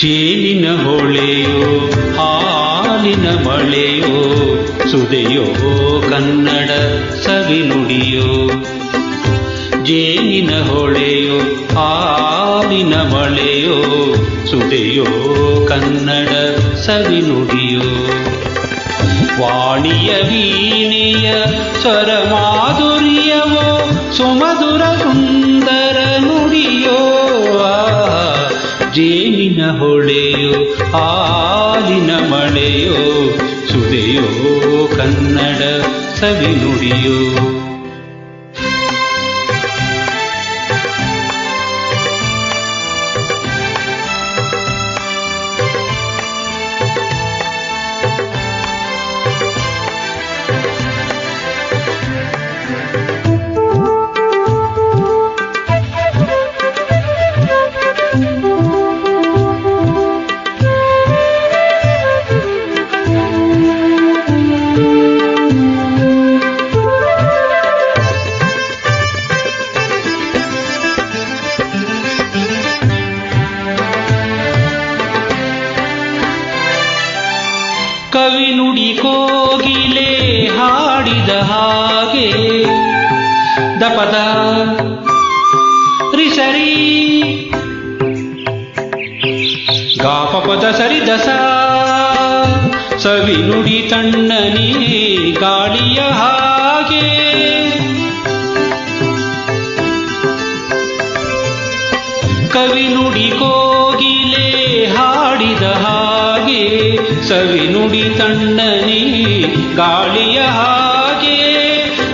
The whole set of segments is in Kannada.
ಜೇನಿನ ಹೊಳೆಯೋ ಹಾಲಿನ ಮಳೆಯೋ ಸುದೆಯೋ ಕನ್ನಡ ಸವಿನುಡಿಯೋ. ಜೇನಿನ ಹೊಳೆಯೋ ಹಾಲಿನ ಮಳೆಯೋ ಸುದೆಯೋ ಕನ್ನಡ ಸವಿನುಡಿಯೋ. ವಾಣಿಯ ವೀಣೆಯ ಸ್ವರ ಮಾಧುರ್ಯವೋ ಸುಮಧುರ ಸುಂದರ ನುಡಿಯೋ. ಜೇನಿನ ಹೊಳೆಯೋ ಹಾಲಿನ ಮಳೆಯೋ ಸುದೆಯೋ ಕನ್ನಡ ಸವಿನುಡಿಯೋ. ಕವಿ ನುಡಿ ಕೋಗಿಲೆ ಹಾಡಿದ ಹಾಗೆ ದಪದ ರಿಸರಿ ಗಾಪಪದ ಸರಿ ದಸ ಸವಿ ನುಡಿ ತಣ್ಣನೆ ಗಾಳಿಯ ಹಾಗೆ. ಕವಿ ನುಡಿ ಕೋಗಿಲೆ ಹಾಡಿದ ಹಾಗೆ ಸವಿ ನುಡಿ ತಣ್ಣನೆ ಗಾಳಿಯ ಹಾಗೆ.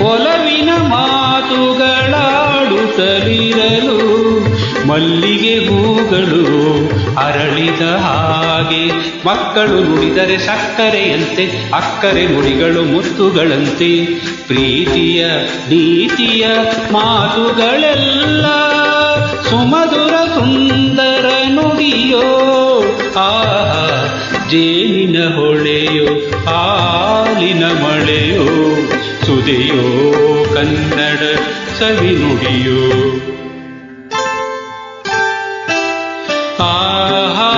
ಒಲವಿನ ಮಾತುಗಳಾಡುತ್ತಲಿರಲು ಮಲ್ಲಿಗೆ ಹೂಗಳು ಅರಳಿದ ಹಾಗೆ. ಮಕ್ಕಳು ನುಡಿದರೆ ಸಕ್ಕರೆಯಂತೆ ಅಕ್ಕರೆ ನುಡಿಗಳು ಮುತ್ತುಗಳಂತೆ. ಪ್ರೀತಿಯ ನೀತಿಯ ಮಾತುಗಳೆಲ್ಲ ಸುಮಧುರ ಸುಂದರ ನುಡಿಯೋ. ಆಹಾ ಜೇನಿನ ಹೊಳೆಯೋ ಹಾಲಿನ ಮಳೆಯೋ ಸುದೆಯೋ ಕನ್ನಡ ಸವಿನುಡಿಯೋ. ಆಹಾ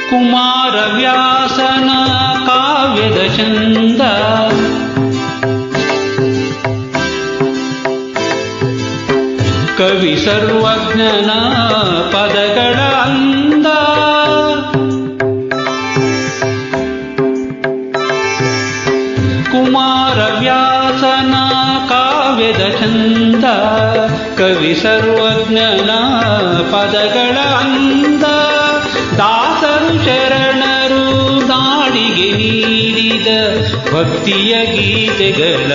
ಕುಮಾರ ವ್ಯಾಸನ ಕಾವ್ಯದ ಚಂದ ಕವಿ ಸರ್ವಜ್ಞನ ಪದಗಳ ಅಂದ. ಕುಮಾರ ವ್ಯಾಸನ ಕಾವ್ಯದ ಚಂದ ಕವಿ ಸರ್ವಜ್ಞನ ಪದಗಳ ಅಂದ. ದಾಸರು ಶರಣರು ನಾಡಿಗೆ ನೀಡಿದ ಭಕ್ತಿಯ ಗೀತೆಗಳ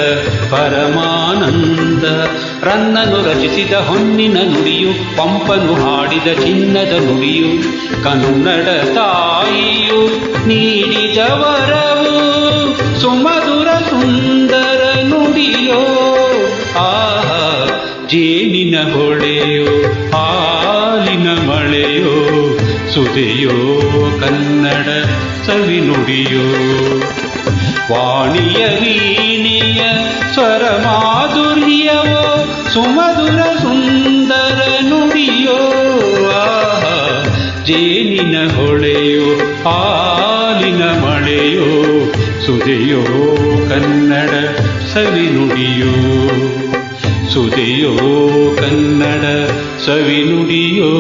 ಪರಮಾನಂದ. ರನ್ನನು ರಚಿಸಿದ ಹೊನ್ನಿನ ನುಡಿಯು ಪಂಪನು ಹಾಡಿದ ಚಿನ್ನದ ನುಡಿಯು ಕನ್ನಡ ತಾಯಿಯು ನೀಡಿದ ವರವು ಸುಮಧುರ ಸುಂದರ ನುಡಿಯೋ. ಆಹಾ ಜೇನಿನ ಹೊಳೆಯೋ ಹಾಲಿನ ಮಳೆಯೋ ಸುದೆಯೋ ಕನ್ನಡ ಸವಿನುಡಿಯೋ. ವಾಣಿಯ ವೀಣೆಯ ಸ್ವರ ಮಾಧುರ್ಯವೋ ಸುಮಧುರ ಸುಂದರ ನುಡಿಯೋ. ಆಹಾ ಜೇನಿನ ಹೊಳೆಯೋ ಹಾಲಿನ ಮಳೆಯೋ ಸುದೆಯೋ ಕನ್ನಡ ಸವಿನುಡಿಯೋ. ಸುದೆಯೋ ಕನ್ನಡ ಸವಿನುಡಿಯೋ.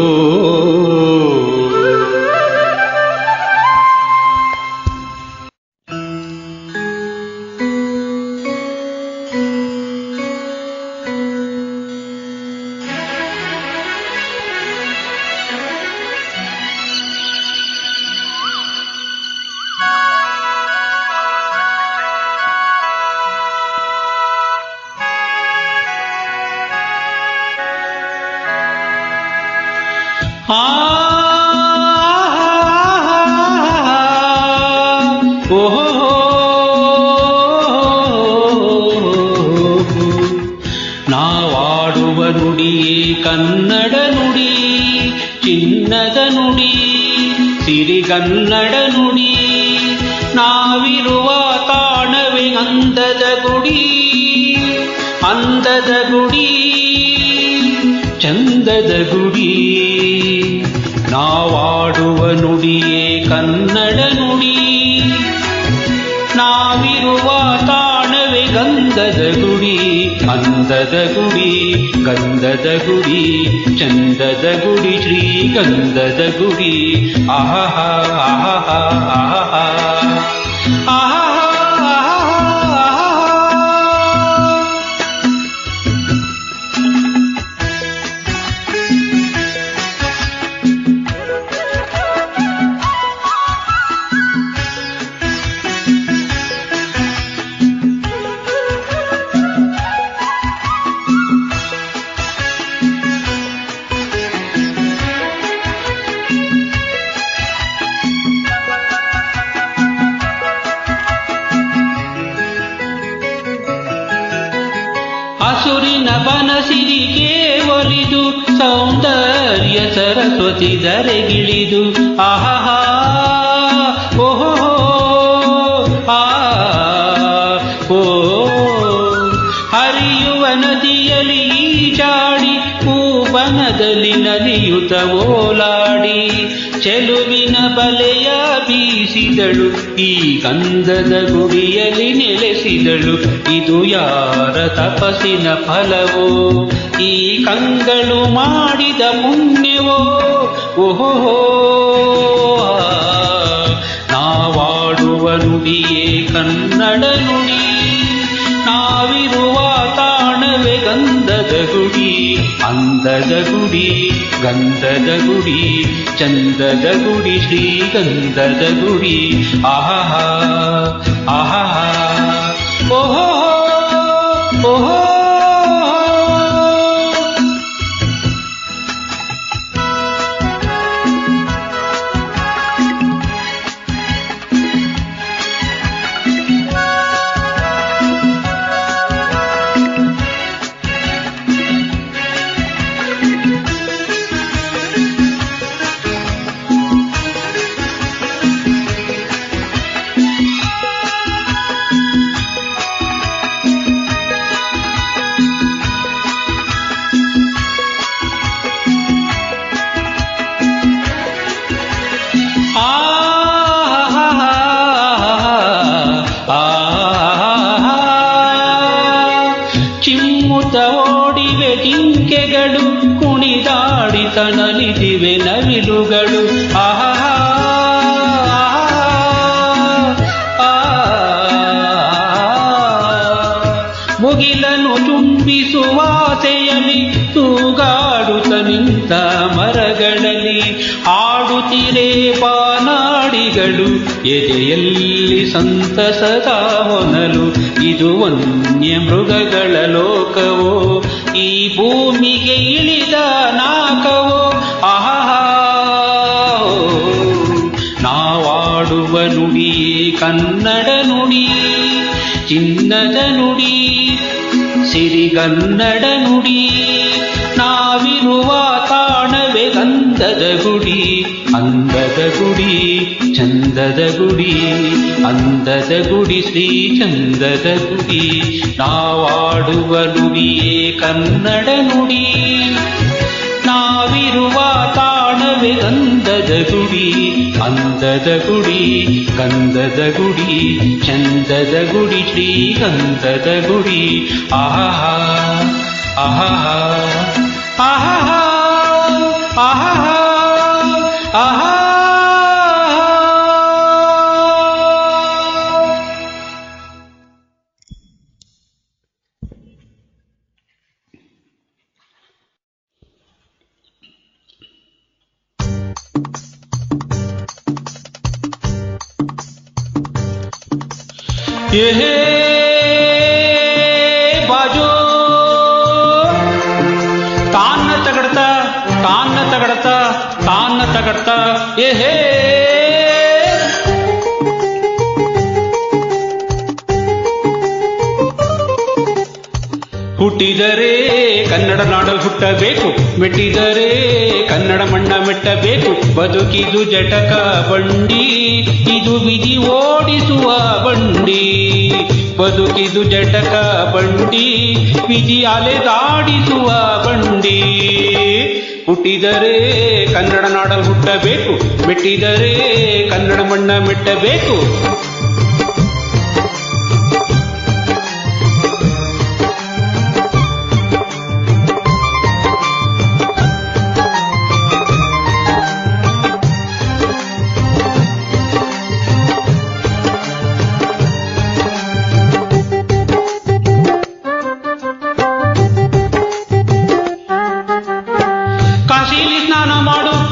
ಆ ಚಿನ್ನದ ನುಡಿ ಸಿರಿಗನ್ನಡ ನುಡಿ. ನಾವಿರುವ ತಾಣವೇ ಅಂದದ ಗುಡಿ, ಅಂದದ ಗುಡಿ, ಚಂದದ ಗುಡಿ. ನಾವಾಡುವ ನುಡಿಯೇ ಕನ್ನಡ ನುಡಿ. ನಾವಿರುವ ತಾಣವೇ ಗಂಧದ ಗುಡಿ, ಅಂದದ ಗುಡಿ, ಗಂಧದ ಗುಡಿ, ಚಂದದ ಗುಡಿ, ಶ್ರೀಗಂಧದ ಗುಡಿ. ಆಹಾ ಆಹಾ ಆಹಾ ಆಹಾ. ಹಸುರಿನ ಬನಸಿರಿಗೆ ಒಲಿದು ಸೌಂದರ್ಯ ಸರಸ್ವತಿ ಧರೆಗಿಳಿದು ಆಹಾ ಓಹೋ ಆ ಓ. ಹರಿಯುವ ನದಿಯಲ್ಲಿ ಈಜಾಡಿ ಭೂವನದಲ್ಲಿ ನಲಿಯುತ್ತ ಓಲಾಡಿ ಚೆಲುವಿನ ಬಲೆಯ ಬೀಸಿದಳು, ಈ ಗಂಧದ ಗುಡಿಯಲ್ಲಿ ನೆಲೆಸಿದಳು. ಇದು ಯಾರ ತಪಸ್ಸಿನ ಫಲವೋ, ಈ ಕಂಗಳು ಮಾಡಿದ ಪುಣ್ಯವೋ. ಓಹೋ ನಾವಾಡುವ ನುಡಿಯೇ ಕನ್ನಡ ನುಡಿ. ನಾವಿರುವ ತಾಣವೇ ಗಂಧದ ಗುಡಿ, ಅಂದದ ಗುಡಿ, ಗಂಧದ ಗುಡಿ, ಚಂದದ ಗುಡಿ, ಶ್ರೀಗಂಧದ ಗುಡಿ. ಆಹಾ ಆಹಾ ಓಹೋ ಓಹೋ. ಚಿಮ್ಮುತ್ತ ಓಡಿವೆ ಜಿಂಕೆಗಳು, ಕುಣಿದಾಡಿತ ನಲಿದಿವೆ ನವಿಲುಗಳು. ಆಹಾ ಮುಗಿಲನು ಚುಂಬಿಸುವಾಸೆಯಲ್ಲಿ ತೂಗಾಡುತ್ತ ನಿಂತ ಮರಗಳಲ್ಲಿ ಆಡುತ್ತಿರೆ ಬಾನಾಡಿಗಳು. ಎದೆಯಲ್ಲಿ ಸಂತಸದ ಹೊನಲು, ಇದು ವನ್ಯ ಮೃಗಗಳ ಲೋಕವೋ, ಈ ಭೂಮಿಗೆ ಇಳಿದ ನಾಕವೋ. ಆಹಾ ನಾವಾಡುವ ನುಡಿಯೇ ಕನ್ನಡ ನುಡಿ, ಚಿನ್ನದ ನುಡಿ, ಸಿರಿಗನ್ನಡ ನುಡಿ. ನಾವಿರುವ ತಾಣವೇ ಗಂಧದ ಗುಡಿ, ಅಂದದ ಗುಡಿ, ಚಂದದ ಗುಡಿ, ಅಂದದ ಗುಡಿ, ಶ್ರೀ ಚಂದದ ಗುಡಿ. ನಾವಾಡುವ ನುಡಿಯೇ ಕನ್ನಡ ನುಡಿ. ನಾವಿರುವ ತಾಣವೇ ಗಂಧದ ಗುಡಿ, ಅಂದದ ಗುಡಿ, ಗಂಧದ ಗುಡಿ, ಚಂದದ ಗುಡಿ, ಶ್ರೀಗಂಧದ ಗುಡಿ. ಆಹಾ ಆಹಾ ಆಹಾ ಆಹಾ ಆಹಾ. ये बाजो तान तगड़ता तान तगड़ता तान तगड़ता ये ಹುಟ್ಟಿದರೆ ಕನ್ನಡ ನಾಡಲು ಹುಟ್ಟಬೇಕು, ಮೆಟ್ಟಿದರೆ ಕನ್ನಡ ಮಣ್ಣ ಮೆಟ್ಟಬೇಕು. ಬದುಕಿದು ಜಟಕ ಬಂಡಿ, ಇದು ವಿಧಿ ಓಡಿಸುವ ಬಂಡಿ. ಬದುಕಿದು ಜಟಕ ಬಂಡಿ, ವಿಧಿ ಅಲೆದಾಡಿಸುವ ಬಂಡಿ. ಹುಟ್ಟಿದರೆ ಕನ್ನಡ ನಾಡಲು ಹುಟ್ಟಬೇಕು, ಮೆಟ್ಟಿದರೆ ಕನ್ನಡ ಮಣ್ಣ ಮೆಟ್ಟಬೇಕು.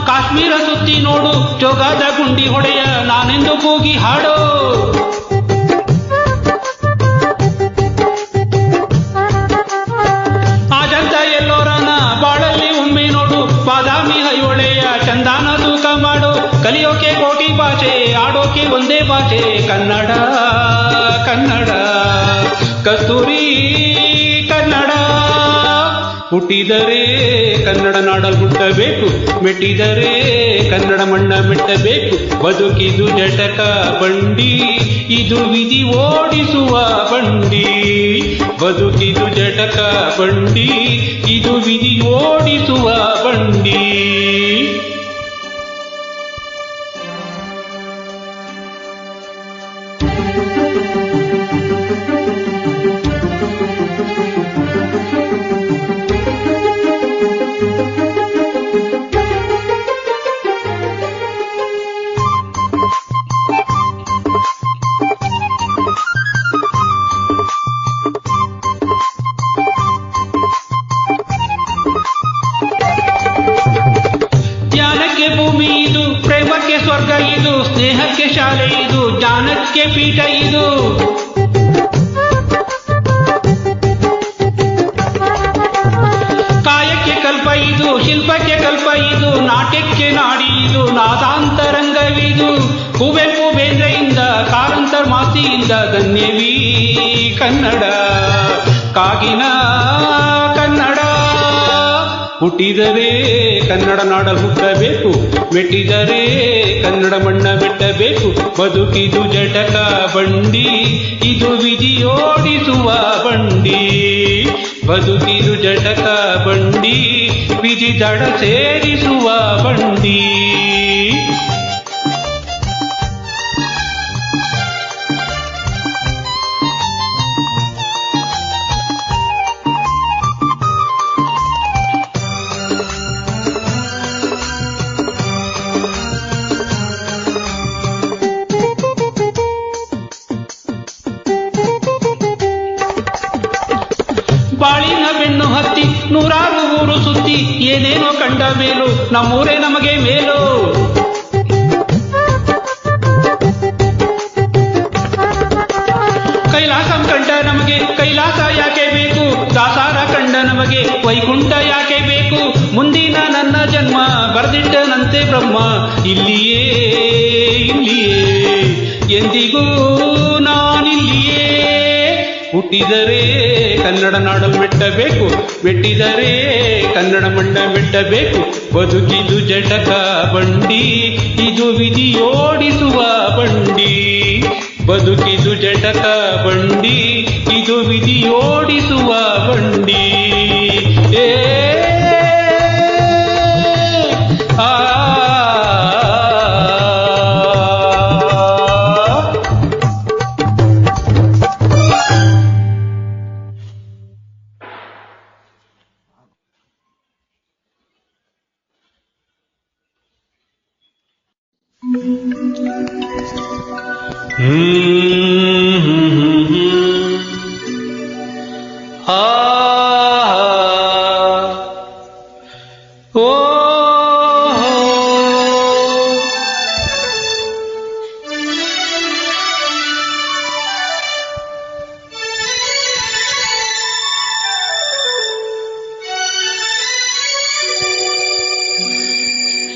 ಕಾಶ್ಮೀರ ಸುತ್ತಿ ನೋಡು, ಜೋಗದ ಗುಂಡಿ ಹೊಡೆಯ ನಾನೆಂದು ಕೂಗಿ ಹಾಡೋ. ಆಜಂತ ಎಲ್ಲೋರನ ಬಾಳಲ್ಲಿ ಒಮ್ಮೆ ನೋಡು, ಬಾದಾಮಿ ಹೈಹೊಳೆಯ ಚಂದಾನ ತೂಕ ಮಾಡು. ಕಲಿಯೋಕೆ ಕೋಟಿ ಭಾಷೆ, ಆಡೋಕೆ ಒಂದೇ ಭಾಷೆ, ಕನ್ನಡ ಕನ್ನಡ ಕಸ್ತೂರಿ ಕನ್ನಡ. ಹುಟ್ಟಿದರೆ ಕನ್ನಡ ನಾಡಲು ಹುಟ್ಟಬೇಕು, ಮೆಟ್ಟಿದರೆ ಕನ್ನಡ ಮಣ್ಣ ಮೆಟ್ಟಬೇಕು. ಬದುಕಿದು ಜಟಕ ಬಂಡಿ, ಇದು ವಿಧಿ ಓಡಿಸುವ ಬಂಡಿ. ಬದುಕಿದು ಜಟಕ ಬಂಡಿ, ಇದು ವಿಧಿ ಓಡಿಸುವ ಬಂಡಿ. ಭೂಮಿ ಇದು, ಪ್ರೇಮಕ್ಕೆ ಸ್ವರ್ಗ ಇದು, ಸ್ನೇಹಕ್ಕೆ ಶಾಲೆ ಇದು, ಜ್ಞಾನಕ್ಕೆ ಪೀಠ ಇದು. ಕಾಯಕ್ಕೆ ಕಲ್ಪ ಇದು, ಶಿಲ್ಪಕ್ಕೆ ಕಲ್ಪ ಇದು, ನಾಟ್ಯಕ್ಕೆ ನಾಡಿ ಇದು, ನಾದಾಂತರಂಗವಿದು. ಕುವೆಂಪು ಬೇಂದ್ರೆಯಿಂದ, ಕಾರಂತರ್ ಮಾಸ್ತಿಯಿಂದ ಧನ್ಯವೀ ಕನ್ನಡ, ಕಾಗಿನ ಕನ್ನಡ. ಹುಟ್ಟಿದರೆ ಕನ್ನಡ ನಾಡಲು ಹುಟ್ಟಬೇಕು, ಮೆಟ್ಟಿದರೆ ಕನ್ನಡ ಮಣ್ಣ ಮೆಟ್ಟಬೇಕು. ಬದುಕಿದು ಜಟಕ ಬಂಡಿ, ಇದು ವಿಧಿ ಓಡಿಸುವ ಬಂಡಿ. ಬದುಕಿದು ಜಟಕ ಬಂಡಿ, ವಿಧಿ ದಡ ಸೇರಿಸುವ ಬಂಡಿ. ಬಾಳಿನ ಬೆನ್ನು ಹತ್ತಿ ನೂರಾರು ಊರು ಸುತ್ತಿ ಏನೇನೋ ಕಂಡ ಮೇಲು, ನಮ್ಮೂರೇ ನಮಗೆ ಮೇಲು. ಕೈಲಾಸ ಕಂಡ ನಮಗೆ ಕೈಲಾಸ ಯಾಕೆ ಬೇಕು, ದಾಸಾರ ಕಂಡ ನಮಗೆ ವೈಕುಂಠ ಯಾಕೆ ಬೇಕು. ಮುಂದಿನ ನನ್ನ ಜನ್ಮ ಬರೆದಿಟ್ಟನಂತೆ ಬ್ರಹ್ಮ, ಇಲ್ಲಿಯೇ ಇಲ್ಲಿಯೇ ಎಂದಿಗೂ ನಾನಿಲ್ಲಿಯೇ. ಹುಟ್ಟಿದರೆ ಕನ್ನಡ ನಾಡಲು ಮೆಟ್ಟಬೇಕು, ಮೆಟ್ಟಿದರೆ ಕನ್ನಡ ಮಣ್ಣ ಮೆಟ್ಟಬೇಕು. ಬದುಕಿದು ಜಟಕ ಬಂಡಿ, ಇದು ವಿಧಿ ಓಡಿಸುವ ಬಂಡಿ. ಬದುಕಿದು ಜಟಕ ಬಂಡಿ, ಇದು ವಿಧಿ ಓಡಿಸುವ ಬಂಡಿ.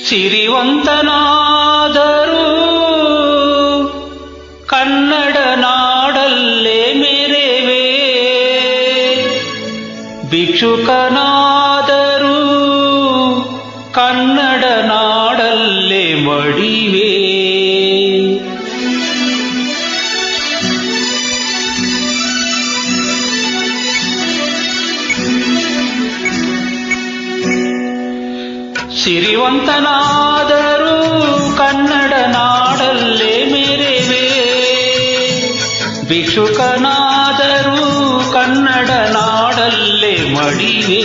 ಸಿರಿವಂತನಾದರೂ ಕನ್ನಡ ನಾಡಲ್ಲೇ ಮೇರೆವೆ, ಭಿಕ್ಷುಕನಾದರೂ ಕನ್ನಡ ನಾಡಲ್ಲೇ ಮಡಿವೆ. ಸಿರಿವಂತನಾದರೂ ಕನ್ನಡ ನಾಡಲ್ಲೇ ಮೆರೆವೆ. ಭಿಕ್ಷುಕನಾದರೂ ಕನ್ನಡ ನಾಡಲ್ಲೇ ಮಡಿವೆ.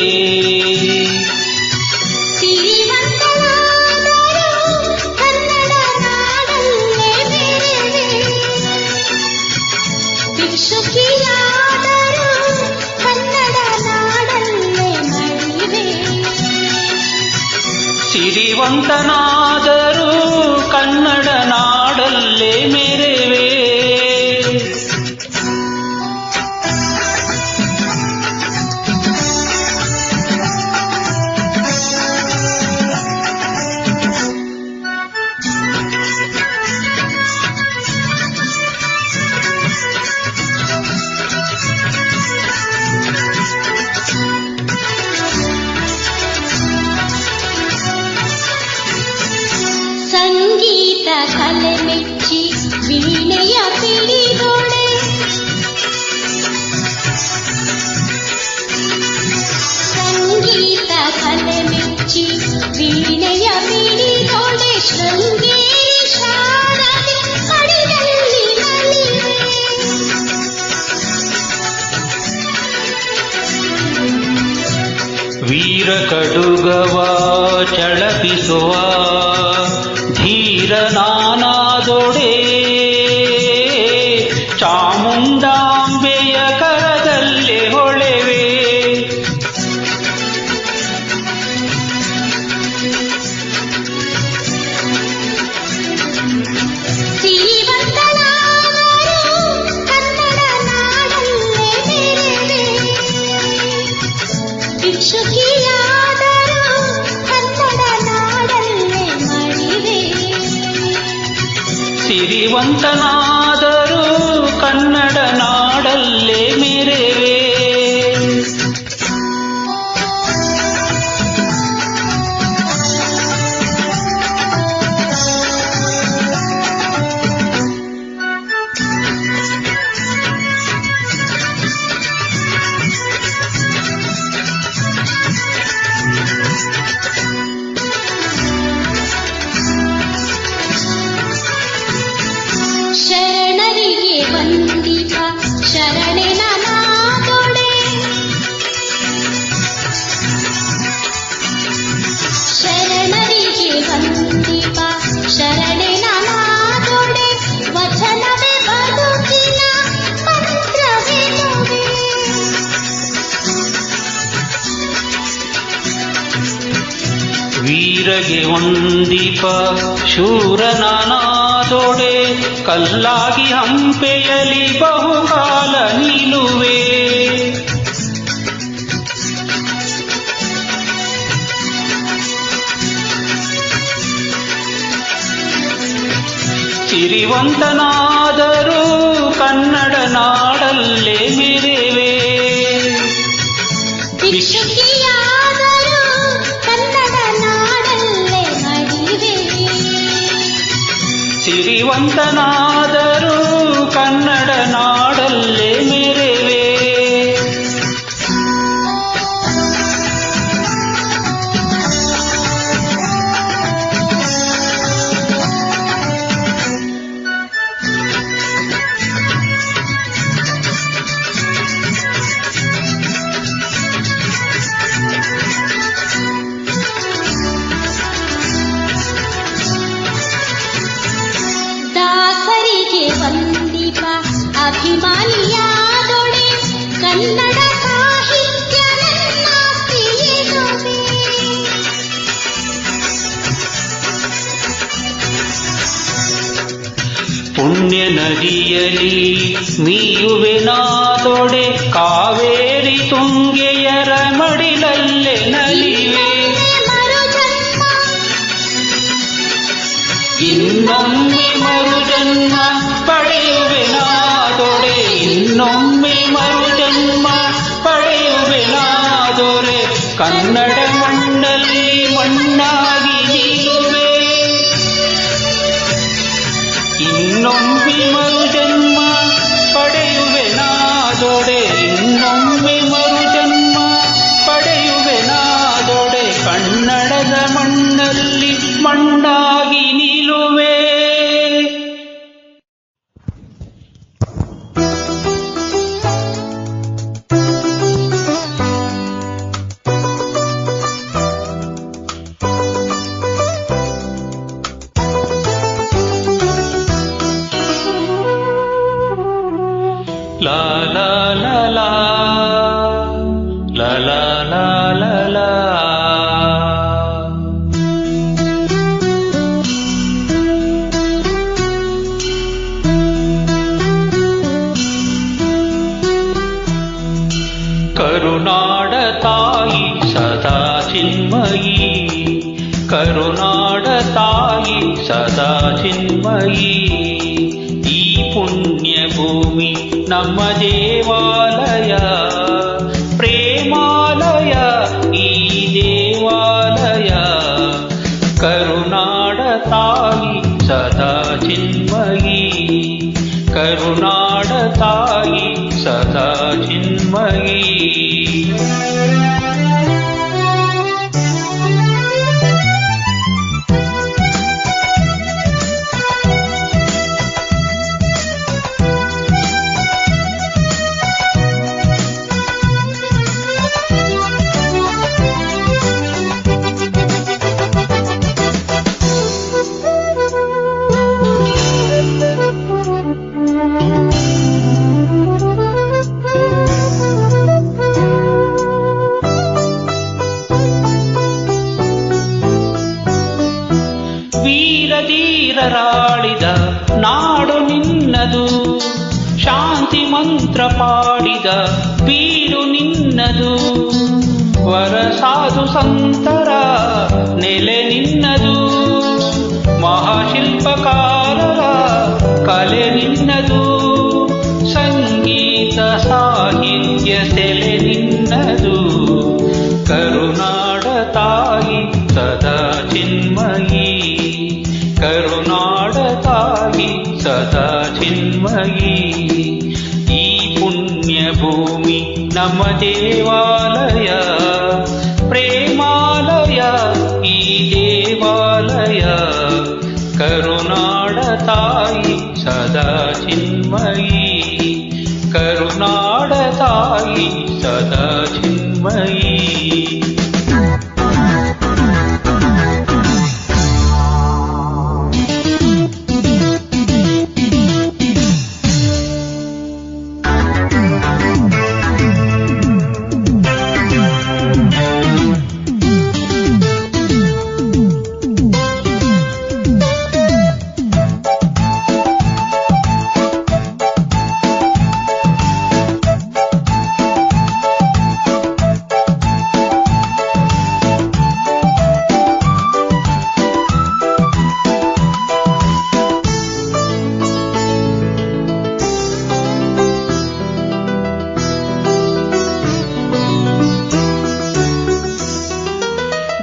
ಸಿರಿವಂತನಾದರೂ ಕನ್ನಡ ನಾಡಲ್ಲೇ ಮೆರೆವೆ. ಸಂಗೀತ ಕಲೆ ಮೆಚ್ಚಿ ವೀಣೆಯ ಪಿಡಿದೊಡೆ. ಸಂಗೀತ ಕಲೆ ಮೆಚ್ಚಿ ವೀಣೆಯ ಪಿಡಿದೊಡೆ. ಶೃಂಗೇರಿ ಶಾರದೆ ಮಡಿಲಲ್ಲಿ ನಲಿವೆ. ವೀರ ಕಡುಗವ ಚಳಪಿಸುವ ಧೀರ ನಾನಾದೊಡೆ. ಚಾಮುಂಡಾಂಬೆಯ ಕರದಲ್ಲೇ ಹೊಳೆವೆ. ಸಿರಿವಂತನಾದರೂ ಕನ್ನಡ ನಾಡಲ್ಲೇ ಮೆರೆವೆ. ಭಿಕ್ಷುಕಿಯಾದರೂ ಕನ್ನಡ ನಾಡಲ್ಲೇ ಮಡಿವೆ. ಸಿರಿವಂತನಾದರೂ ಕನ್ನಡ ನಾಡಲ್ಲೇ ಮೆರೆವೆ. ಶರಣರಿಗೆ ವಂದಿತ ಶರಣೆ ನಾನಾದೊಡೆ. ಶರಣರಿಗೆ ವಂದಿತ ಶರಣೆ ನಾನಾದೊಡೆ. ವಚನವೇ ಬದುಕಿನ ಮಂತ್ರವೆನುವೆ. ವೀರಗೆ ವಂದಿಪ ಶೂರನಾನಾದೊಡೆ. ಕಲ್ಲಾಗಿ ಹಂಪೆಯಲಿ ಬಹುಕಾಲ ನಿಲುವೆ. ಸಿರಿವಂತನಾದರೂ ಕನ್ನಡ ನಾಡಲ್ಲೇ ಮೆರೆವೆ. ಭಿಕ್ಷುಕಿಯಾದರೂ ಕನ್ನಡ ನಾಡಲ್ಲೇ ಮಡಿವೆ. ಸಿರಿವಂತನಾದರೂ ಕನ್ನಡ ನಾಡಲ್ಲೇ ಮೆರೆವೆ. ದಾಸರಿಗೆ ವಂದಿಪ ಅಭಿಮಾನಿಯಾದೊಡೆ. ಕನ್ನಡ ಸಾಹಿತ್ಯ ನನ್ನಾಸ್ತಿಯೆನುವೆ. ಪುಣ್ಯ ನದಿಯಲಿ ಮೀಯುವೆನಾದೊಡೆ. ಕಾವೇರಿ ತುಂಗೆಯರ ಮಡಿಲಲ್ಲೇ ನಲಿವೆ. ಇನ್ನೊಮ್ಮೆ ಮರುಜನ್ಮ ಪಡೆಯುವೆನಾದೊಡೆ. ಇನ್ನೊಮ್ಮೆ ಮರುಜನ್ಮ ಪಡೆಯುವೆನಾದೊಡೆ. ಲಾ ಲಾ ಲಾ ಲಾ ಲಾ ಲಾ ಲಾ ಲಾ ಲಾ. ಕರುನಾಡ ತಾಯಿ ಸದಾ ಚಿನ್ಮಯಿ, ಕರುನಾಡ ತಾಯಿ ಸದಾ ಚಿನ್ಮಯಿ. ಈ ಪುಣ್ಯ ಭೂಮಿ ನಮ್ಮ ದೇವಾಲಯ, ಪ್ರೇಮಾಲಯ ಈ ದೇವಾಲಯ. ಕರುನಾಡ ತಾಯಿ ಸದಾ ಚಿನ್ಮಯಿ, ಕರುನಾಡ ತಾಯಿ ಸದಾ ಚಿನ್ಮಯಿ. ಧೀರರಾಳಿದ ನಾಡು ನಿನ್ನದು, ಶಾಂತಿ ಮಂತ್ರ ಪಾಡಿದ ಬೀಡು ನಿನ್ನದು. ವರ ಸಾಧು ಸಂತರ ನೆಲೆ ನಿನ್ನದು, ಮಹಾಶಿಲ್ಪಕಾರರ ಕಲೆ ನಿನ್ನದು. ಸಂಗೀತ ಸಾಹಿತ್ಯ ಸೆಲೆ ನಿನ್ನದು. ಕರುನಾಡ ತಾಯಿ ಸದಾ ಚಿನ್ಮಯಿ, ಕರುನಾಡ ತಾಯಿ ಸದಾ ಚಿನ್ಮಯಿ. ಈ ಪುಣ್ಯ ಭೂಮಿ ನಮ್ಮ ದೇವಾಲಯ, ಪ್ರೇಮಾಲಯ ಈ ದೇವಾಲಯ. ಕರುನಾಡ ತಾಯಿ ಸದಾ ಚಿನ್ಮಯಿ, ಕರುನಾಡ ತಾಯಿ ಸದಾ ಚಿನ್ಮಯಿ.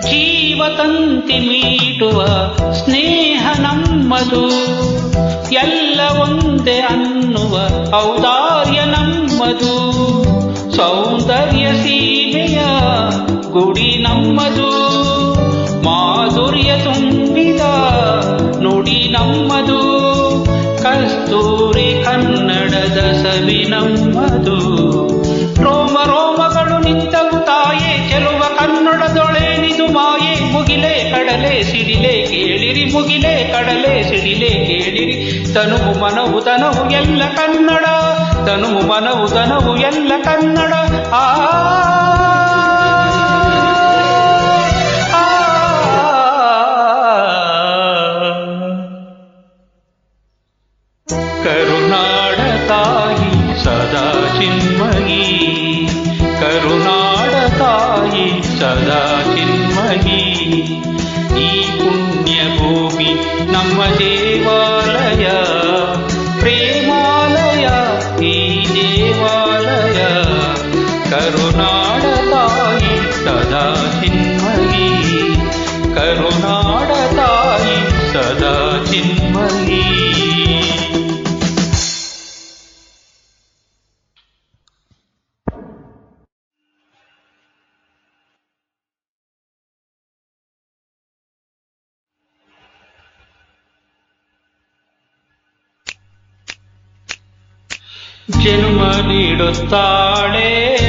ಜೀವತಂತಿ ಮೀಟುವ ಸ್ನೇಹ ನಮ್ಮದು, ಎಲ್ಲ ಒಂದೇ ಅನ್ನುವ ಔದಾರ್ಯ ನಮ್ಮದು. ಸೌಂದರ್ಯ ಸೀಮೆಯ ಗುಡಿ ನಮ್ಮದು, ಮಾಧುರ್ಯ ತುಂಬಿದ ನುಡಿ ನಮ್ಮದು. ಕಸ್ತೂರಿ ಕನ್ನಡದ ಸವಿ ನಮ್ಮದು. ರೋಮ ರೋಮಗಳು ನಿಂತವು ತಾಯೇ ಚೆಲುವ ಕನ್ನಡದೊಳೇನಿದು ಮಾಯೆ. ಮುಗಿಲೆ ಕಡಲೆ ಸಿಡಿಲೆ ಕೇಳಿರಿ, ಮುಗಿಲೆ ಕಡಲೆ ಸಿಡಿಲೆ ಕೇಳಿರಿ. ತನುವು ಮನವು ತನವು ಎಲ್ಲ ಕನ್ನಡ, ತನುವು ಮನವು ತನವು ಎಲ್ಲ ಕನ್ನಡ. ಆ ಕರುನಾಡ ತಾಯಿ ಸದಾ ಚಿನ್ಮಯಿ, ಕರುನಾಡ ತಾಯಿ ಸದಾ ಚಿನ್ಮಯಿ. ಈ ಪುಣ್ಯ ಭೂಮಿ ನಮ್ಮ ದೇವಾಲಯ, ಪ್ರೇಮಾಲಯ ಈ ದೇವಾಲಯ. ಕರುನಾಡ ತಾಯಿ ಸದಾ ಚಿನ್ಮಯಿ, ಕರುನಾಡ ತಾಯಿ ಸದಾ ಚಿನ್ಮಯಿ. ಜನ್ಮ ನೀಡುತ್ತಾಳೆ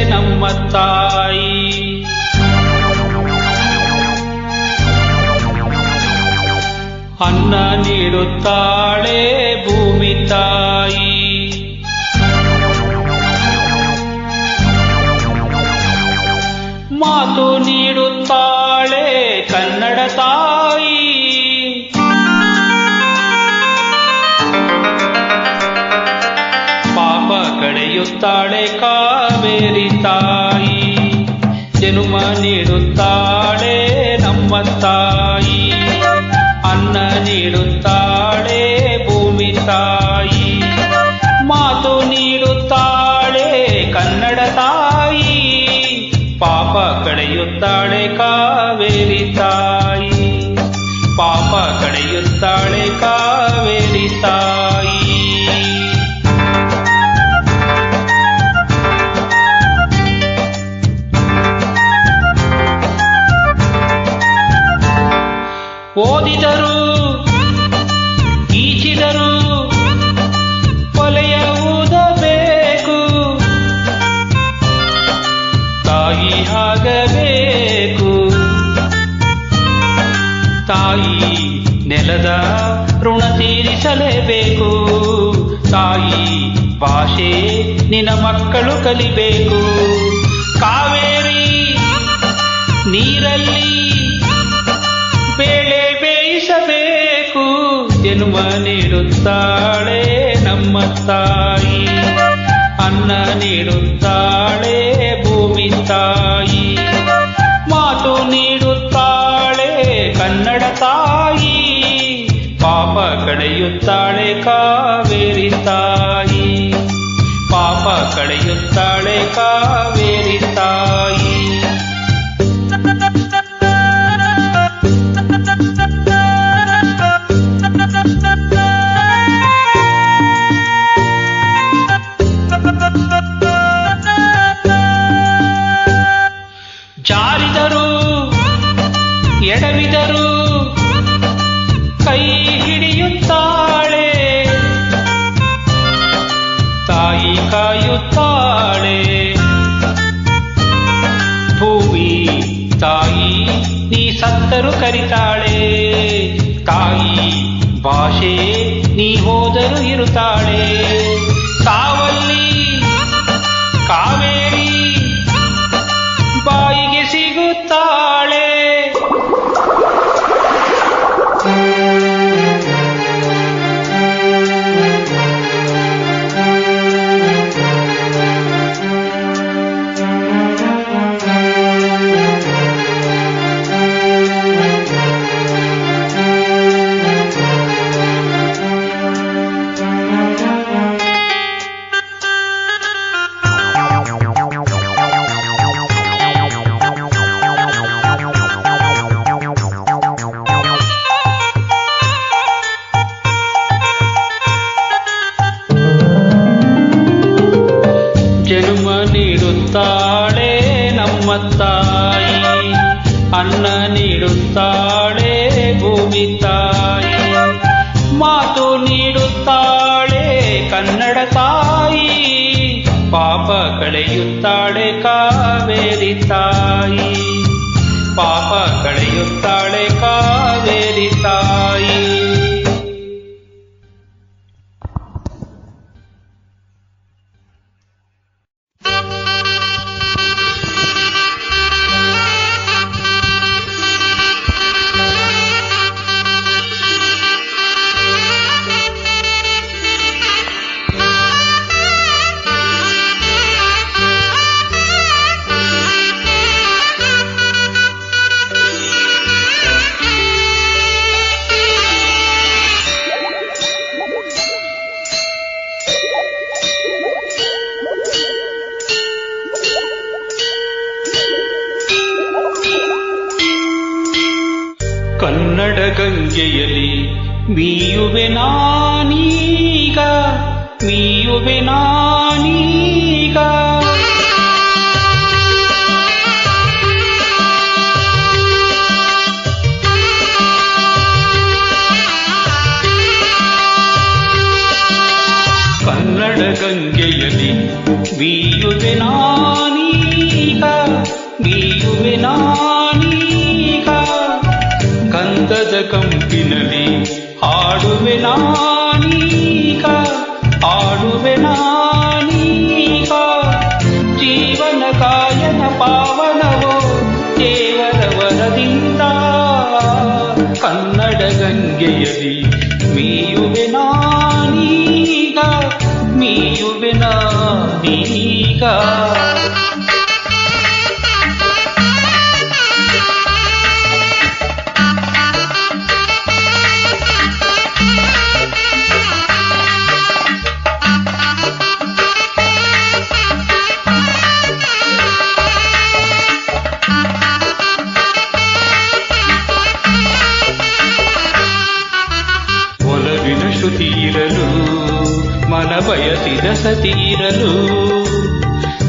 ನಮ್ಮ ತಾಯಿ, ಅನ್ನ ನೀಡುತ್ತಾಳೆ ಭೂಮಿ ತಾಯಿ. ಮಾತು ನೀಡುತ್ತಾಳೆ ಕನ್ನಡ ತಾಯಿ. ಪಾಪ ಕಳೆಯುತ್ತಾಳೆ ಕಾವೇರಿ ತಾಯಿ. ಜನುಮ ನೀಡುತ್ತಾಳೆ ನಮ್ಮ ತಾಯಿ. ಅನ್ನ ನೀಡುತ್ತಾಳೆ ಭೂಮಿ ತಾಯಿ. ಮಾತು ನೀಡುತ್ತಾಳೆ ಕನ್ನಡ ತಾಯಿ. ಪಾಪ ಕಳೆಯುತ್ತಾಳೆ ಕಾವೇರಿ ತಾಯಿ. ಪಾಪ ಕಳೆಯುತ್ತಾಳೆ ಕಾವೇರಿ ತಾಯಿ. ಓದಿದರು ಈಚಿದರು ಕೊಲೆಯ ಊದಬೇಕು. ತಾಯಿ ಆಗಬೇಕು. ತಾಯಿ ನೆಲದ ಋಣ ತೀರಿಸಲೇಬೇಕು. ತಾಯಿ ಭಾಷೆ ನಿನ್ನ ಮಕ್ಕಳು ಕಲಿಬೇಕು. ಕಾವೇರಿ ನೀರಲ್ಲಿ ಬೇಳೆ ಬೇಯಿಸಬೇಕು. ಜನ್ಮ ನೀಡುತ್ತಾಳೆ ನಮ್ಮ ತಾಯಿ. ಅನ್ನ ನೀಡುತ್ತಾಳೆ ಭೂಮಿ ತಾಯಿ. ಮಾತು ನೀಡುತ್ತಾಳೆ ಕನ್ನಡ ತಾಯಿ. ಪಾಪ ಕಳೆಯುತ್ತಾಳೆ ಕಾವೇರಿ ತಾಯಿ. ಪಾಪ ಕಳೆಯುತ್ತಾಳೆ ಕಾವೇರಿ ತಾಯಿ. ಜಾರಿದರು ಎಡವಿದರು ಕೈ ಹಿಡಿಯುತ್ತಾಳೆ. ತಾಯಿ ಕಾಯುತ್ತಾಳೆ. ಭೂಮಿ ತಾಯಿ ನೀ ಸತ್ತರು ಕರಿತಾಳೆ. ತಾಯಿ ಭಾಷೆ ನೀ ಹೋದರು ಇರುತ್ತಾಳೆ. ಸಾವಲ್ಲಿ ಕಾವೇರಿ ಬಾಯಿಗೆ ಸಿಗುತ್ತಾಳೆ. ಜನ್ಮ ನೀಡುತ್ತಾಳೆ ನಮ್ಮ ತಾಯಿ. ಅನ್ನ ನೀಡುತ್ತಾಳೆ ಭೂಮಿ ತಾಯಿ. ಮಾತು ನೀಡುತ್ತಾಳೆ ಕನ್ನಡ ತಾಯಿ. ಪಾಪ ಕಳೆಯುತ್ತಾಳೆ ಕಾವೇರಿ ತಾಯಿ. ಪಾಪ ಕಳೆಯುತ್ತಾಳೆ ಕಾವೇರಿ ತಾಯಿ. ಕನ್ನಡ ಗಂಗೆಯಲ್ಲಿ ಮೀಯುವೆ ನಾನೀಗ. ಮೀಯುವೆ ನಾನೀಗ. ಕನ್ನಡ ಗಂಗೆಯಲ್ಲಿ ಮೀಯುವೆ ನಾನೀಗ. ಮೀಯುವೆ ನಾನೀಗ. ಗಂಧದ ಕಂಪಿನಲ್ಲಿ ಹಾಡುವೆ ನಾನೀಗ. ಹಾಡುವೆ ನಾನೀಗ. ಜೀವನ ಕಾಯನ ಪಾವನವೋ ನಾನೀಗ. ತೀರಲು ಮನ ಬಯಸಿದ ಸತೀರಲು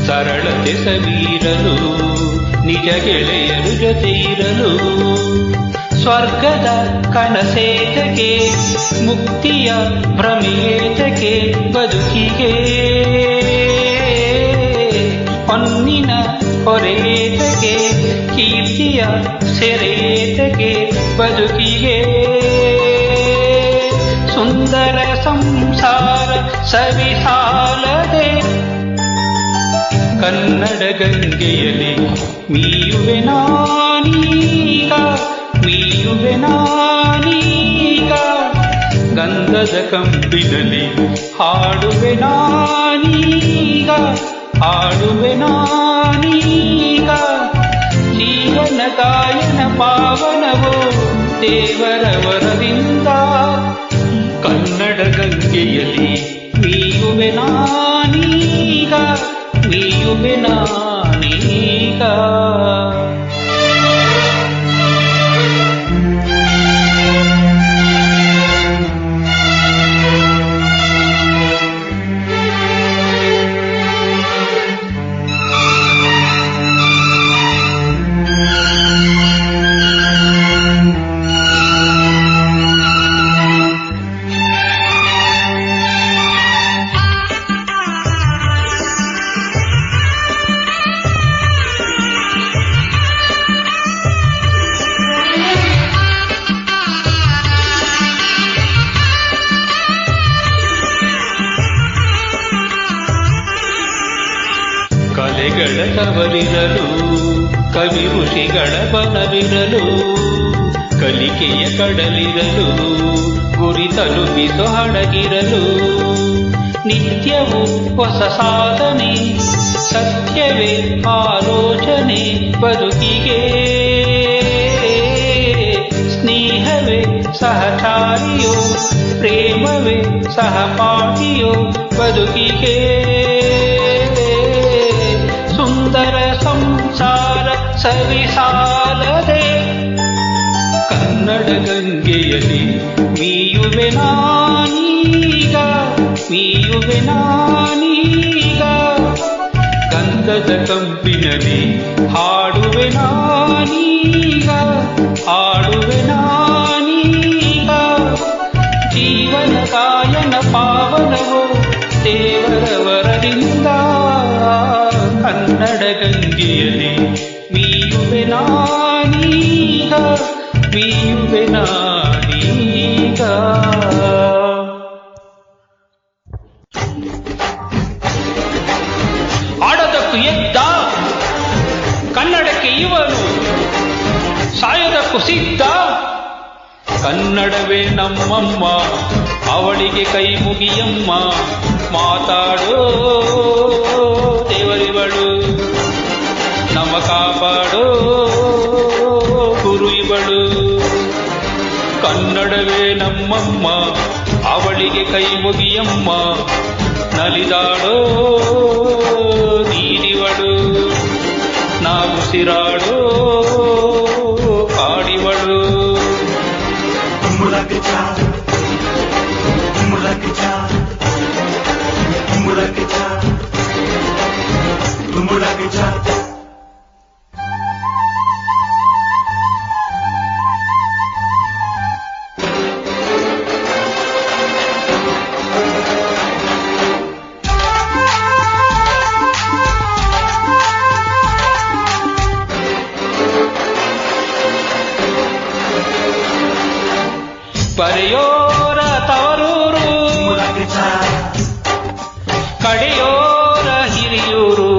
ಸರಳತೆ ಸವೀರಲು ನಿಜ ಗೆಳೆಯರು ಜೊತೆ ಇರಲು ಸ್ವರ್ಗದ ಕನಸೇತಕ್ಕೆ ಮುಕ್ತಿಯ ಭ್ರಮೆಯೇತಕ್ಕೆ ಬದುಕಿಗೆ ಹೊನ್ನಿನ ಹೊರೆಯೇತಕ್ಕೆ ಕೀರ್ತಿಯ ಸೆರೆಯೇತಕ್ಕೆ ಬದುಕಿಗೆ ಸುಂದರ ಸಂಸಾರ ಸವಿಸಾಲದೆ ಕನ್ನಡ ಗಂಗೆಯಲ್ಲಿ ಮೀಯುವೆ ನಾನೀಗ ಮೀಯುವೆ ನಾನೀಗ ಗಂಧದ ಕಂಪಿನಲ್ಲಿ ಹಾಡುವೆ ನಾನೀಗ ಹಾಡುವೆ ನಾನೀಗ ಜೀವನ ಗಾಯನ ಪಾವನವೋ ದೇವರ ವರದಿಂದ ಕನ್ನಡ ಗಂಗೆಯಲ್ಲಿ ಮೀಯುವೆ ನಾನೀಗ ಮೀಯುವೆ ನಾನೀಗ. ಕಲೆಗಳ ತವರಿರಲು ಕವಿ ಋಷಿಗಳ ಬನವಿರಲು ಕಲಿಕೆಯ ಕಡಲಿರಲು ಗುರಿ ತಲುಪಿಸೋ ಹಡಗಿರಲು ನಿತ್ಯವೂ ಹೊಸ ಸಾಧನೆ ಸತ್ಯವೇ ಆಲೋಚನೆ ಬದುಕಿಗೆ ಸ್ನೇಹವೇ ಸಹಚಾರಿಯೋ ಪ್ರೇಮವೇ ಸಹಪಾಠಿಯೋ ಬದುಕಿಗೆ ಸುಂದರ ಸಂಸಾರ ಸವಿಸಾಲದೆ ಕನ್ನಡ ಗಂಗೆಯಲ್ಲಿ ಮೀಯುವೆ ನಾನೀಗ ಮೀಯುವೆ ನಾನೀಗ ಗಂಧದ ಕಂಪಿನಲ್ಲಿ ಹಾಡುವೆ ನಾನೀಗ ಹಾಡುವೆ ನಾನೀಗ ಜೀವನ ಕಾಯನ ಪಾವನವೋ ದೇವರ ವರದಿಂದ ಕನ್ನಡ ಗಂಗೆಯಲ್ಲಿ ಮೀಯುವೆ ನಾನೀಗ ಮೀಯುವೆ ನಾನೀಗ. ಆಡದಕ್ಕೂ ಎದ್ದ ಕನ್ನಡಕ್ಕೆ ಇವನು ಸಾಯದಕ್ಕೂ ಸಿದ್ಧ ಕನ್ನಡವೇ ನಮ್ಮಮ್ಮ ಅವಳಿಗೆ ಕೈ ಮುಗಿಯಮ್ಮ ಮಾತಾಡೋ ದೇವರಿವಳು ನಮ್ಮ ಕಾಪಾಡೋ ಗುರು ಇವಳು ಕನ್ನಡವೇ ನಮ್ಮಮ್ಮ ಅವಳಿಗೆ ಕೈ ಮುಗಿಯಮ್ಮ ನಲಿದಾಡೋ ನೀರಿವಳು ನಾವು ಸಿರಾಡೋ ಕಾಡಿವಳು ಬರೆಯೋರ ತವರೂರು ಕಡೆಯೋರ ಹಿರಿಯೂರು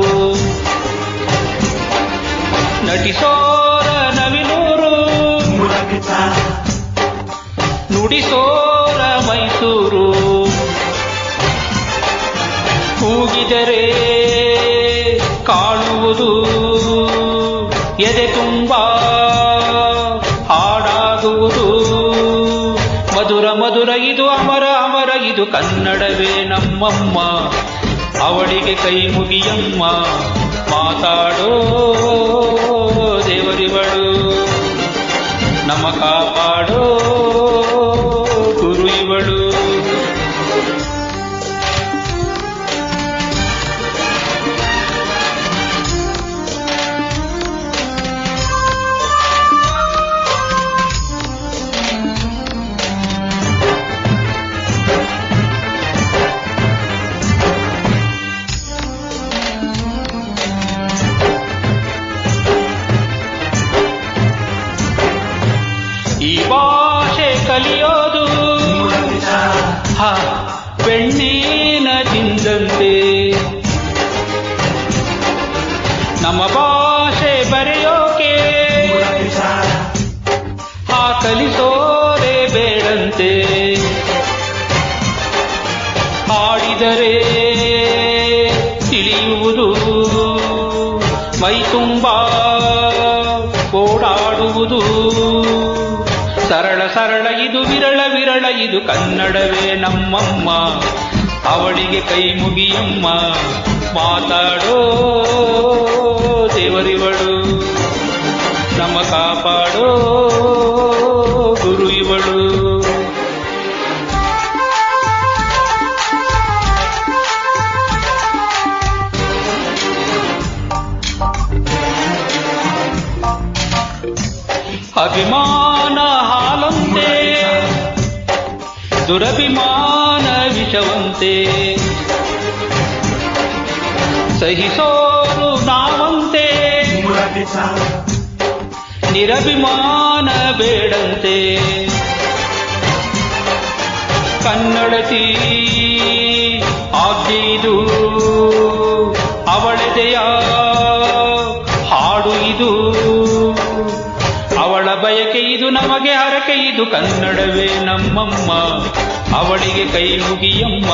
ನೋಡಿದರೆ ಕಾಣುವುದು ಎದೆ ತುಂಬ ಹಾಡಾಗುವುದು ಮಧುರ ಮಧುರ ಇದು ಅಮರ ಅಮರ ಇದು ಕನ್ನಡವೇ ನಮ್ಮಮ್ಮ ಅವಳಿಗೆ ಕೈ ಮುಗಿಯಮ್ಮ ಮಾತಾಡೋ ದೇವರಿವಳು ನಮ್ಮ ಕಾಪಾಡೋ ಗುರು ಇವಳು ಈ ಭಾಷೆ ಕಲಿಯೋದು ಬೆಣ್ಣಿನ ತಿಂದಂತೆ ನಮ್ಮ ಭಾಷೆ ಬರೆಯೋಕೆ ಕಲಿಸೋದೇ ಬೇಡಂತೆ ಹಾಡಿದರೆ ತಿಳಿಯುವುದು ಮೈ ತುಂಬ ಓಡಾಡುವುದು ಸರಳ ಸರಳ ಇದು ವಿರಳ ವಿರಳ ಇದು ಕನ್ನಡವೇ ನಮ್ಮಮ್ಮ ಅವಳಿಗೆ ಕೈ ಮುಗಿಯಮ್ಮ ಮಾತಾಡೋ ದೇವರಿವಳು ನಮ್ಮ ಕಾಪಾಡೋ ಗುರು ಇವಳು ಅಭಿಮಾನ ಹಾಲಂತೆ ದುರಭಿಮಾನ ವಿಷವಂತೆ ಸಹಿಸೋರು ನಾವಂತೆ ನಿರಭಿಮಾನ ಬೇಡಂತೆ ಕನ್ನಡತಿ ಆಜ್ಞೆಯಿದು ಅವಳದೆಯ ಹಾಡು ಇದು ಅವಳ ಬಯಕೆ ಇದು ನಮಗೆ ಹರಕೆ ಇದು ಕನ್ನಡವೇ ನಮ್ಮಮ್ಮ ಅವಳಿಗೆ ಕೈ ಮುಗಿಯಮ್ಮ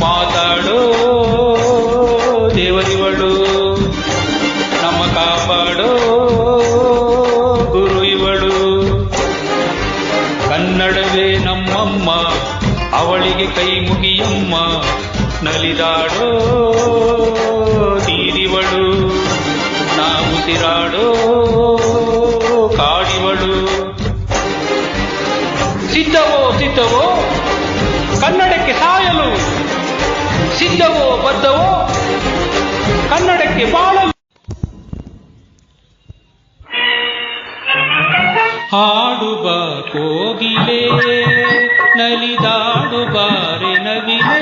ಮಾತಾಡೋ ದೇವರಿವಳು ನಮ್ಮ ಕಾಪಾಡೋ ಗುರು ಇವಳು ಕನ್ನಡವೇ ನಮ್ಮಮ್ಮ ಅವಳಿಗೆ ಕೈ ಮುಗಿಯಮ್ಮ ನಲಿದಾಡೋ ನೀರಿವಳು ನಾವುಸಿರಾಡೋ ಕಾಡಿವಳು ಸಿದ್ಧವೋ ಸಿದ್ಧವೋ ಕನ್ನಡಕ್ಕೆ ಸಾಯಲು ಸಿದ್ಧವೋ ಬದ್ಧವೋ ಕನ್ನಡಕ್ಕೆ ಬಾಳಲು ಹಾಡುವ ಕೋಗಿಲೆ ನಲಿದಾಡುಬಾರೆ ನವಿಲೆ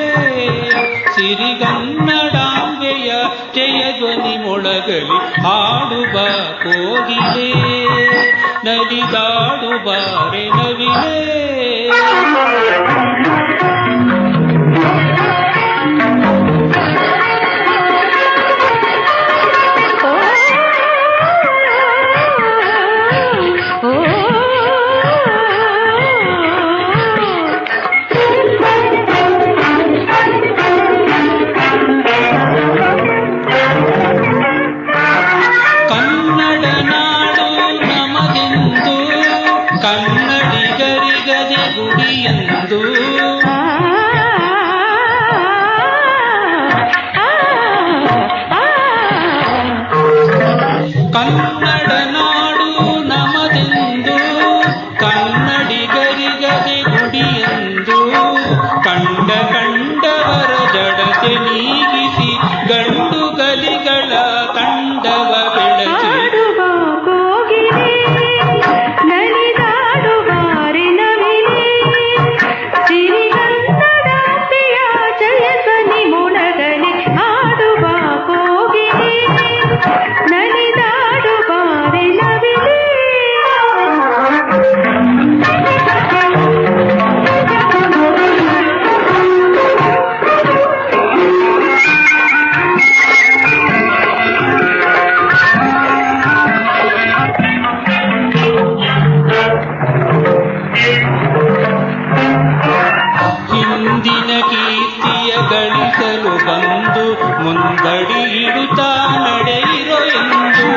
ಸಿರಿಗನ್ನಡಾಂಬೆಯ ಜಯಧ್ವನಿ ಮೊಳಗಲಿ ಹಾಡುವ ಕೋಗಿಲೆ ನಲಿದಾಡುಬಾರೆ ನವಿಲೆ ಕನ್ನಡಿಗರಿಗದೆ ಗುಡಿಯಂದು ಕನ್ನಡ ನಾಡು ನಮದೆಂದು ಕನ್ನಡಿಗರಿಗದೆ ಗುಡಿಯಂದು ಕಂಡ ಕಂಡವರ ಜಡತೆ ನೀಗಿಸಿ ಗಂಡು ಗಲಿಗಳ ಕಂಡವ ಬೆಳಗಿ ನಲಿದಾಡುವ ಮುಂದಡಿ ಇಡುತ್ತಾ ನಡೆಯಿರೋ ಎಂದು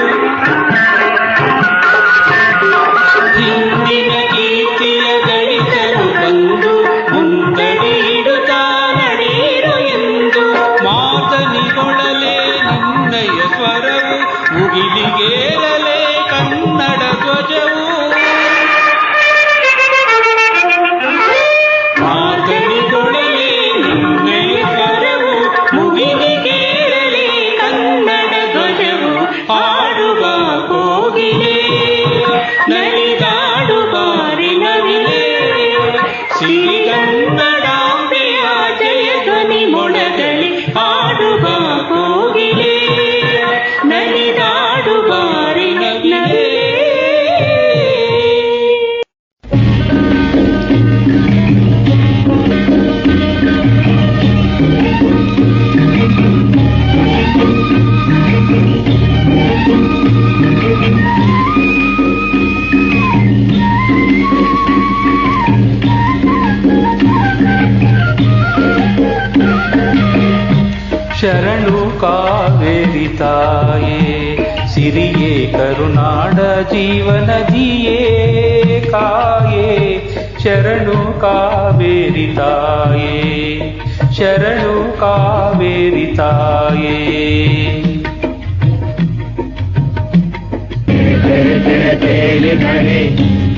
ಹಿಂದಿನ ಕೀರ್ತಿಯ ಗಳಿಸಲು ಬಂದು ಮುಂದಡಿ ಇಡುತ್ತಾ ನಡೆಯಿರೋ ಎಂದು ಮಾತನಿಗೊಳಲೇ ನಿನ್ನಯ ಸ್ವರವು ಮುಗಿಲಿಗೇರಲೇ ಕನ್ನಡ ಧ್ವಜವು ಮಾತನಿಗೊಳಲೇ ನಿನ್ನಯ ಸ್ವರವು ಮುಗಿಲಿಗೇರಲೇ ಕನ್ನಡ ಧ್ವಜವು ಹಾಡುವ ಕೋಗಿಲೆ ನಲಿದಾಡುವ ನವಿಲೆ ಸಿರಿಗನ್ನಡಾಂಬೆಯ ಜಯ ಧ್ವನಿ ಮೊಳಗಲಿ ಹಾಡುವ ಕೋಗಿಲೆ ನಲಿದಾಡುವ ನವಿಲೆ ಶರಣು ಕಾವೇರಿ ತಾಯೇ ಸಿರಿಯೇ ಕರುನಾಡ ಜೀವನದಿಯೇ ಕಾಯೇ ಶರಣು ಕಾವೇರಿ ತಾಯೇ ಶರಣು ಕಾವೇರಿ ತಾಯೇ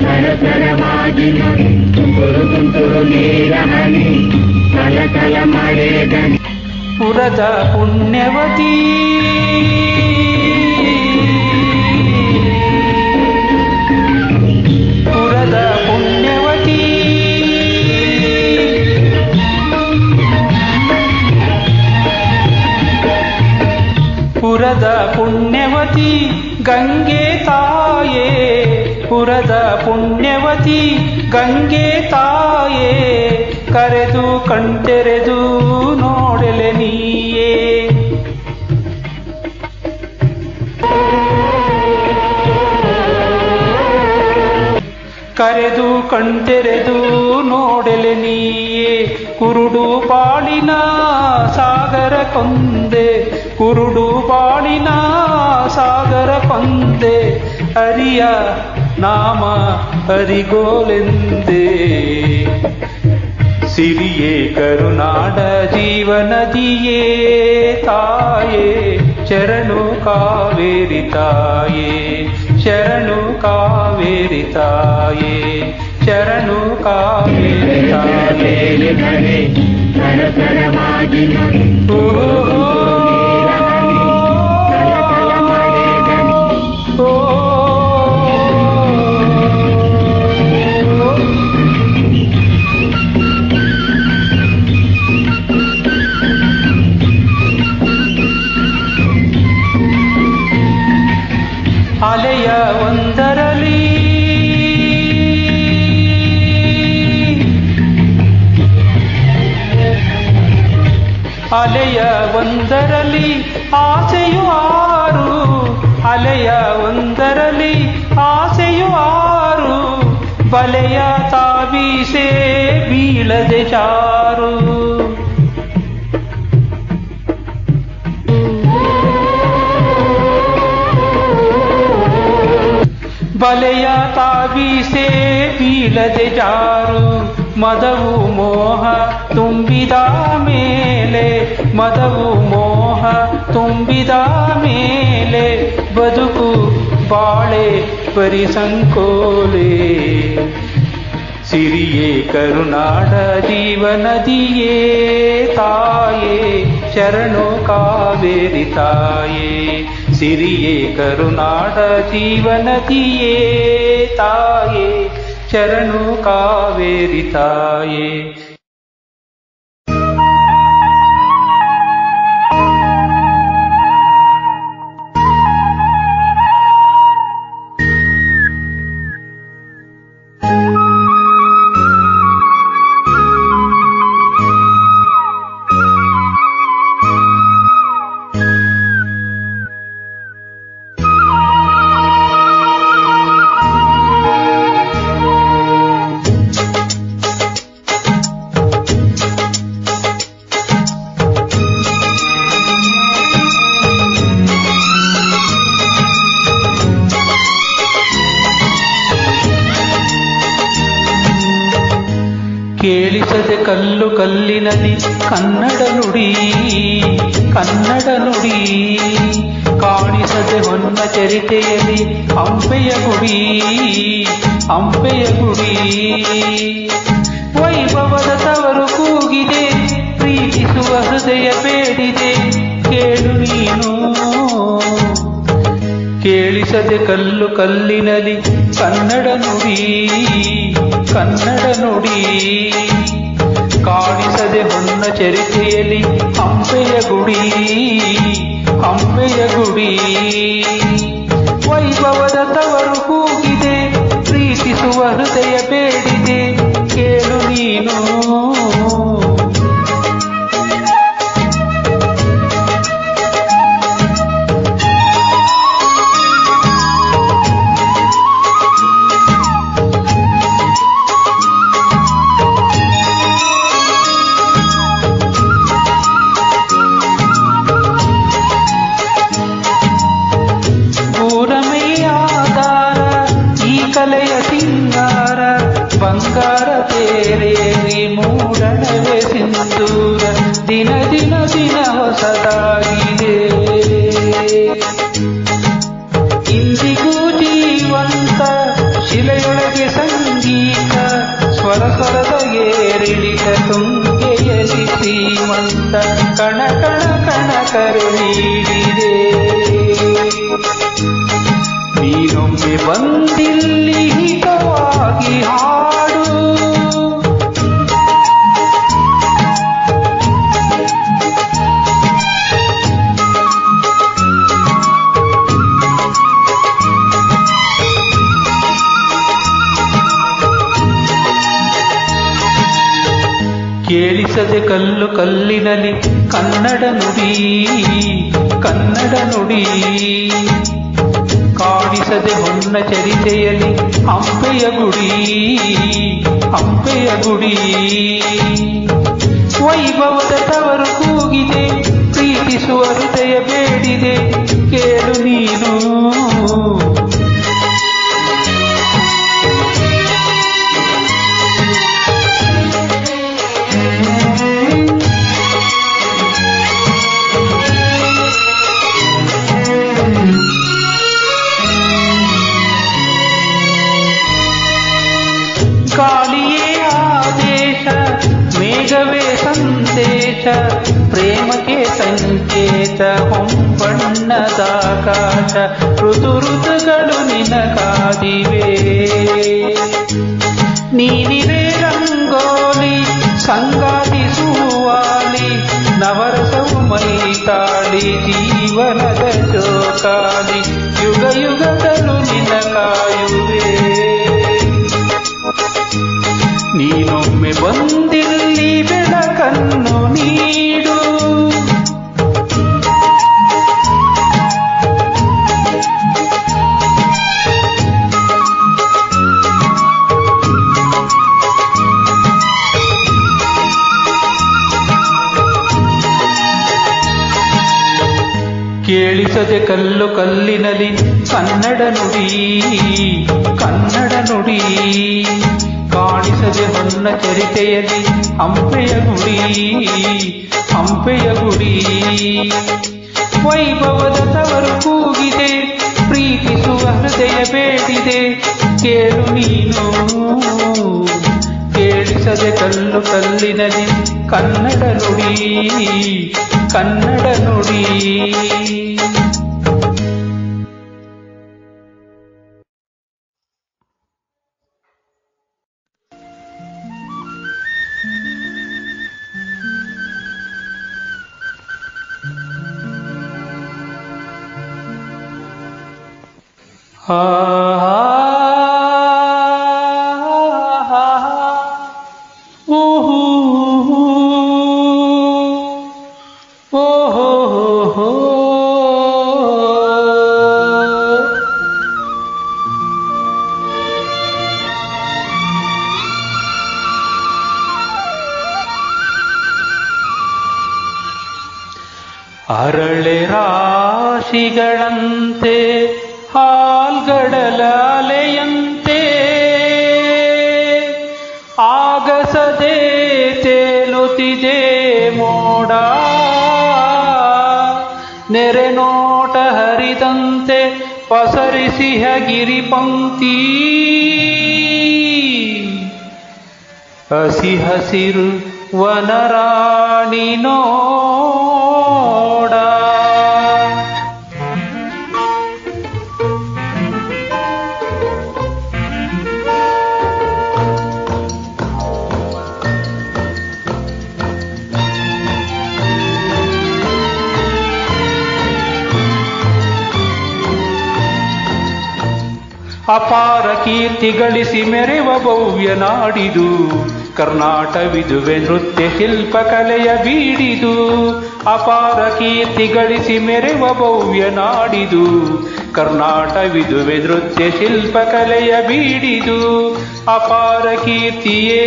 ಸರಸರವಾಗಿ ತುಂತುರು ತುಂತುರು ನೀರ ಹನಿ ಕಲಕಲ ಮಳೆ ಗಣಿ ಪುರದ ಪುಣ್ಯವತಿ ಪುರದ ಪುಣ್ಯವತಿ ಪುರದ ಪುಣ್ಯವತಿ ಗಂಗೆ ತಾಯೇ ಪುರದ ಪುಣ್ಯವತಿ ಗಂಗೆ ತಾಯೇ ಕರೆದು ಕಣ್ತೆರೆದು ನೋಡಲೆ ನೀಯೇ ಕರೆದು ಕಣ್ತೆರೆದು ನೋಡಲೆ ನೀಯೇ ಕುರುಡು ಬಾಳಿನ ಸಾಗರ ಕೊಂದೆ ಕುರುಡು ಬಾಳಿನ ಸಾಗರ ಕೊಂದೆ ಹರಿಯ ನಾಮ ಹರಿಗೋಲೆಂದೇ ಸಿರಿಯೇ ಕರುನಾಡ ಜೀವನದಿಯೇ ತಾಯೇ ಶರಣು ಕಾವೇರಿ ತಾಯೇ ಶರಣು ಕಾವೇರಿ ತಾಯೇ ಶರಣು ಕಾವೇರಿ ತಾಯೇ ಸರಸರವಾಗಿ ಅಲೆಯ ಒಂದರಲಿ ಅಲೆಯ ಒಂದರಲಿ ಆಸೆಯು ಆರು ಅಲೆಯ ಒಂದರಲಿ ಆಸೆಯು ಆರು ಬಲೆಯ ತಾವೀಸೆ ಬೀಳದೆ ಜಾರು ಬಲೆಯ ತಾವೀಸೆ ಬೀಳದೆ ಜಾರು ಮದವು ಮೋಹ ತುಂಬಿದ ಮೇಲೆ ಮದವು ಮೋಹ ತುಂಬಿದ ಮೇಲೆ ಬದುಕು ಬಾಳೆ ಪರಿಸಂಕೋಲೆ ಸಿರಿಯೇ ಕರುನಾಡ ಜೀವನದಿಯೇ ತಾಯೇ ಶರಣು ಕಾವೇರಿ ತಾಯೇ ಸಿರಿಯೇ ಕರುನಾಡ ಜೀವನದಿಯೇ ತಾಯೇ ಶರಣು ಕಾವೇರಿ ತಾಯೇ ಕಾಣಿಸದೆ ಕಲ್ಲು ಕಲ್ಲಿನಲ್ಲಿ ಕನ್ನಡ ನುಡಿ ಕನ್ನಡ ನುಡಿ ಕಾಣಿಸದೆ ಹೊನ್ನ ಚರಿತೆಯಲ್ಲಿ ಹಂಪೆಯ ಗುಡಿ ಹಂಪೆಯ ಗುಡಿ ವೈಭವದ ತವರು ಕೂಗಿದೆ ಪ್ರೀತಿಸುವ ಹೃದಯ ಬೇಡಿದೆ ಕೇಳು ನೀನು ಕೇಳಿಸದೆ ಕಲ್ಲು ಕಲ್ಲಿನಲ್ಲಿ ಕನ್ನಡ ನುಡಿ ಕನ್ನಡ ನುಡಿ ಕಾಣಿಸದೆ ಹೊನ್ನ ಚರಿತೆಯಲ್ಲಿ ಹಂಪೆಯ ಗುಡಿ ಹಂಪೆಯ ಗುಡಿ ವೈಭವದ ತವರು ಕೂಗಿದೆ ಪ್ರೀತಿಸುವ ಹೃದಯ ಬೇಡಿದೆ ಕೇಳು ನೀನು ಕಲೆಯ ಸಿಂಗಾರ ಬಂಗಾರ ತೇರೇರಿ ಮೂಡಣವೆ ಸಿಂಧೂರ ದಿನ ದಿನ ದಿನ ಹೊಸದಾಗಿದೆ ಇಂದಿಗೂ ಜೀವಂತ ಶಿಲೆಯೊಳಗೆ ಸಂಗೀತ ಸ್ವರ ಸ್ವರದ ಏರಿಳಿತ ತುಂಗೆಯಲಿ ಶ್ರೀಮಂತ ಕಣ ಕಣ ಕಣ ಕರೆ ನೀಡಿದೆ ನೀನೊಮ್ಮೆ ಬಂದಿಲ್ಲಿ ಹಿತವಾಗಿ ಹಾಡು ಕೇಳಿಸದೆ ಕಲ್ಲು ಕಲ್ಲಿನಲ್ಲಿ ಕನ್ನಡ ನುಡಿ ಕನ್ನಡ ನುಡಿ ಕಾಣಿಸದೆ ಹೊನ್ನ ಚರಿತೆಯಲ್ಲಿ ಹಂಪೆಯ ಗುಡಿ ಹಂಪೆಯ ಗುಡಿ ವೈಭವದ ತವರು ಕೂಗಿದೆ ಪ್ರೀತಿಸುವ ಹೃದಯ ಬೇಡಿದೆ ಕೇಳು ನೀನು ಗಾಳಿಯೇ ಆದೇಶ ಮೇಘವೇ ಸಂದೇಶ ಪ್ರೇಮಕ್ಕೆ ಸಂಕೇತ ಹೊಂಬಣ್ಣದಾಕಾಶ ಋತು ಋತುಗಳು ನಿನ ಕಾದಿವೆ ನೀನಿವೆ ರಂಗೋಲಿ ಸಂಗಾತಿ ಸುವಾಲಿ ನವರಸವು ಮೈತಾಳಿ ಜೀವನದ ಜೋಕಾಲಿ ಯುಗ ಯುಗಗಳು ನಿನ ಕಾಯುವೆ ನೀನೊಮ್ಮೆ ಬಂದಿಲ್ಲಿ ಬೆಳಕನ್ನು ನೀಡು ಕೇಳಿಸದೆ ಕಲ್ಲು ಕಲ್ಲಿನಲ್ಲಿ ಕನ್ನಡ ನುಡಿ ಕನ್ನಡ ನುಡಿ ಕಾಣಿಸದೆ ಹೊನ್ನ ಚರಿತೆಯಲ್ಲಿ ಹಂಪೆಯ ಗುಡಿ ಹಂಪೆಯ ಗುಡಿ ವೈಭವದ ತವರು ಕೂಗಿದೆ ಪ್ರೀತಿಸುವ ಹೃದಯ ಬೇಡಿದೆ ಕೇಳು ನೀನು ಕೇಳಿಸದೆ ಕಲ್ಲು ಕಲ್ಲಿನಲ್ಲಿ ಕನ್ನಡ ನುಡಿ ಕನ್ನಡ ನುಡಿ ಅರಳೆ ರಾಶಿಗಳಂತೆ ಹಾಲ್ಗಡಲಾಲೆಯಂತೆ ಆಗಸದೆ ನೆರೆ ನೋಟ ಹರಿದಂತೆ ಪಸರಿಸಿಹ ಗಿರಿಪಂಕ್ತಿ ಹಸಿ ಹಸಿರು ವನರಾಣಿ ನೋಡ ಅಪಾರ ಕೀರ್ತಿ ಗಳಿಸಿ ಮೆರೆವ ಭವ್ಯ ನಾಡಿದು ಕರ್ನಾಟವಿದುವೆ ನೃತ್ಯ ಶಿಲ್ಪ ಕಲೆಯ ಬೀಡಿದು. ಅಪಾರ ಕೀರ್ತಿ ಗಳಿಸಿ ಮೆರೆವ ಭವ್ಯ ನಾಡಿದು ಕರ್ನಾಟವಿದುವೆ ನೃತ್ಯ ಶಿಲ್ಪ ಕಲೆಯ ಬೀಡಿದು. ಅಪಾರ ಕೀರ್ತಿಯೇ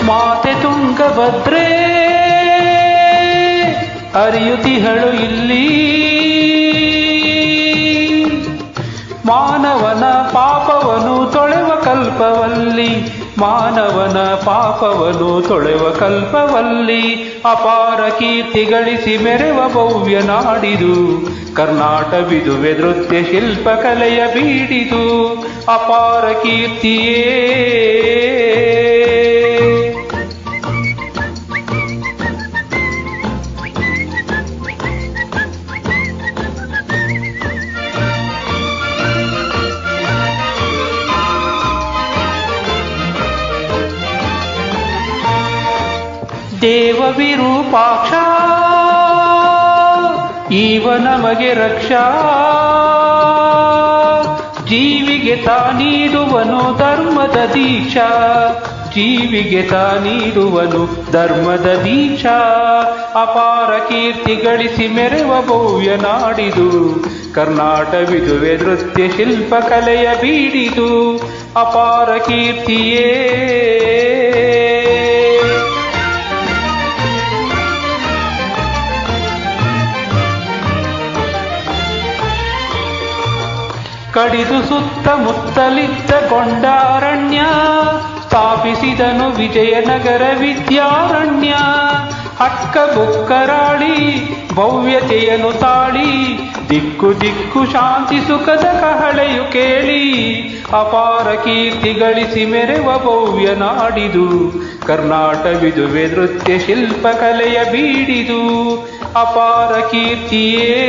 ಮಾತೆ ತುಂಗಭದ್ರೆ ಹರಿಯುತಿಹಳು ಇಲ್ಲಿ ಮಾನವನ ಪಾಪವನು ತೊಳೆವ ಕಲ್ಪವಲ್ಲಿ ಮಾನವನ ಪಾಪವನು ತೊಳೆವ ಕಲ್ಪವಲ್ಲಿ. ಅಪಾರ ಕೀರ್ತಿ ಗಳಿಸಿ ಮೆರೆವ ಭವ್ಯ ನಾಡಿದು ಕರ್ನಾಟವಿದುವೆ ನೃತ್ಯ ಶಿಲ್ಪ ಕಲೆಯ ಬೀಡಿದು. ಅಪಾರ ಕೀರ್ತಿಯೇ ದೇವ ವಿರೂಪಾಕ್ಷ ಈವ ನಮಗೆ ರಕ್ಷಾ ಜೀವಿಗೆ ತಾನೀಡುವನು ಧರ್ಮದ ದೀಕ್ಷಾ ಜೀವಿಗೆ ತಾನೀಡುವನು ಧರ್ಮದ ದೀಕ್ಷಾ. ಅಪಾರ ಕೀರ್ತಿ ಗಳಿಸಿ ಮೆರೆವ ಭವ್ಯ ನಾಡಿದು ಕರ್ನಾಟವಿದುವೆ ನೃತ್ಯ ಶಿಲ್ಪ ಕಲೆಯ ಬೀಡಿದು. ಅಪಾರ ಕೀರ್ತಿಯೇ ಕಡಿದು ಸುತ್ತಮುತ್ತಲಿದ್ದ ಗೊಂಡಾರಣ್ಯ ಸ್ಥಾಪಿಸಿದನು ವಿಜಯನಗರ ವಿದ್ಯಾರಣ್ಯ. ಹಕ್ಕ ಬುಕ್ಕರಾಳಿ ಭವ್ಯತೆಯನ್ನು ತಾಳಿ ದಿಕ್ಕು ದಿಕ್ಕು ಶಾಂತಿ ಸುಖದ ಕಹಳೆಯು ಕೇಳಿ. ಅಪಾರ ಕೀರ್ತಿ ಗಳಿಸಿ ಮೆರೆವ ಭವ್ಯ ನಾಡಿದು ಕರ್ನಾಟವಿದುವೆ ನೃತ್ಯ ಶಿಲ್ಪ ಕಲೆಯ ಬೀಡಿದು. ಅಪಾರ ಕೀರ್ತಿಯೇ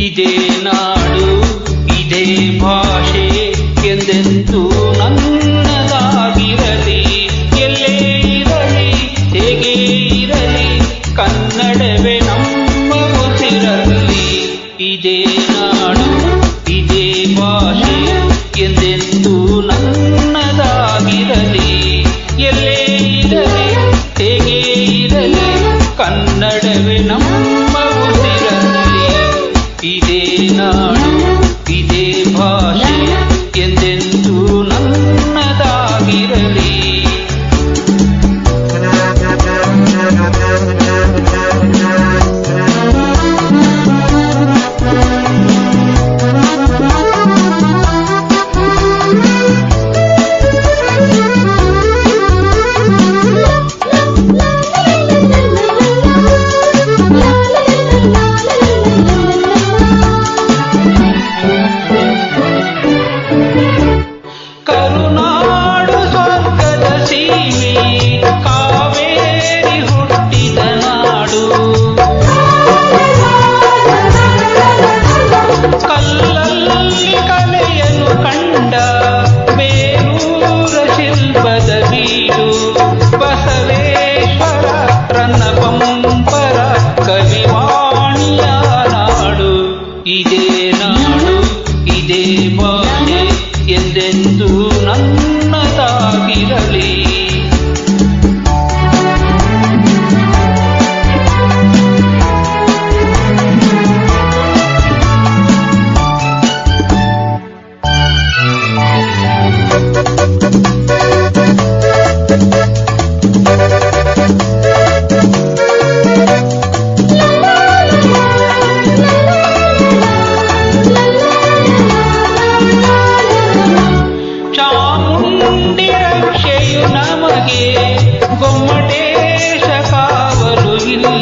ಇದೇ ನಾಡು ಇದೇ ಭಾಷೆ ಎಂದೆಂದೂ ನನ್ನದಾಗಿರಲಿ. ಎಲ್ಲೇ ಇರಲಿ ಹೇಗೆ ಇರಲಿ ಕನ್ನಡವೇ ನಮ್ಮ ಉಸಿರಲ್ಲಿ. ಇದೇ ನಾಡು ಇದೇ ಭಾಷೆ ಎಂದೆಂದೂ ನನ್ನದಾಗಿರಲಿ. ಎಲ್ಲೇ ಇರಲಿ ಹೇಗೆ ಇರಲಿ ಕನ್ನಡವೇ ನಮ್ಮ ಉಸಿರಲ್ಲಿ. ಇದೇ ನಾಡು ಇದೇ ಭಾಷೆ ಎಂದೆಂದೂ ನನ್ನದಾಗಿರಲಿ.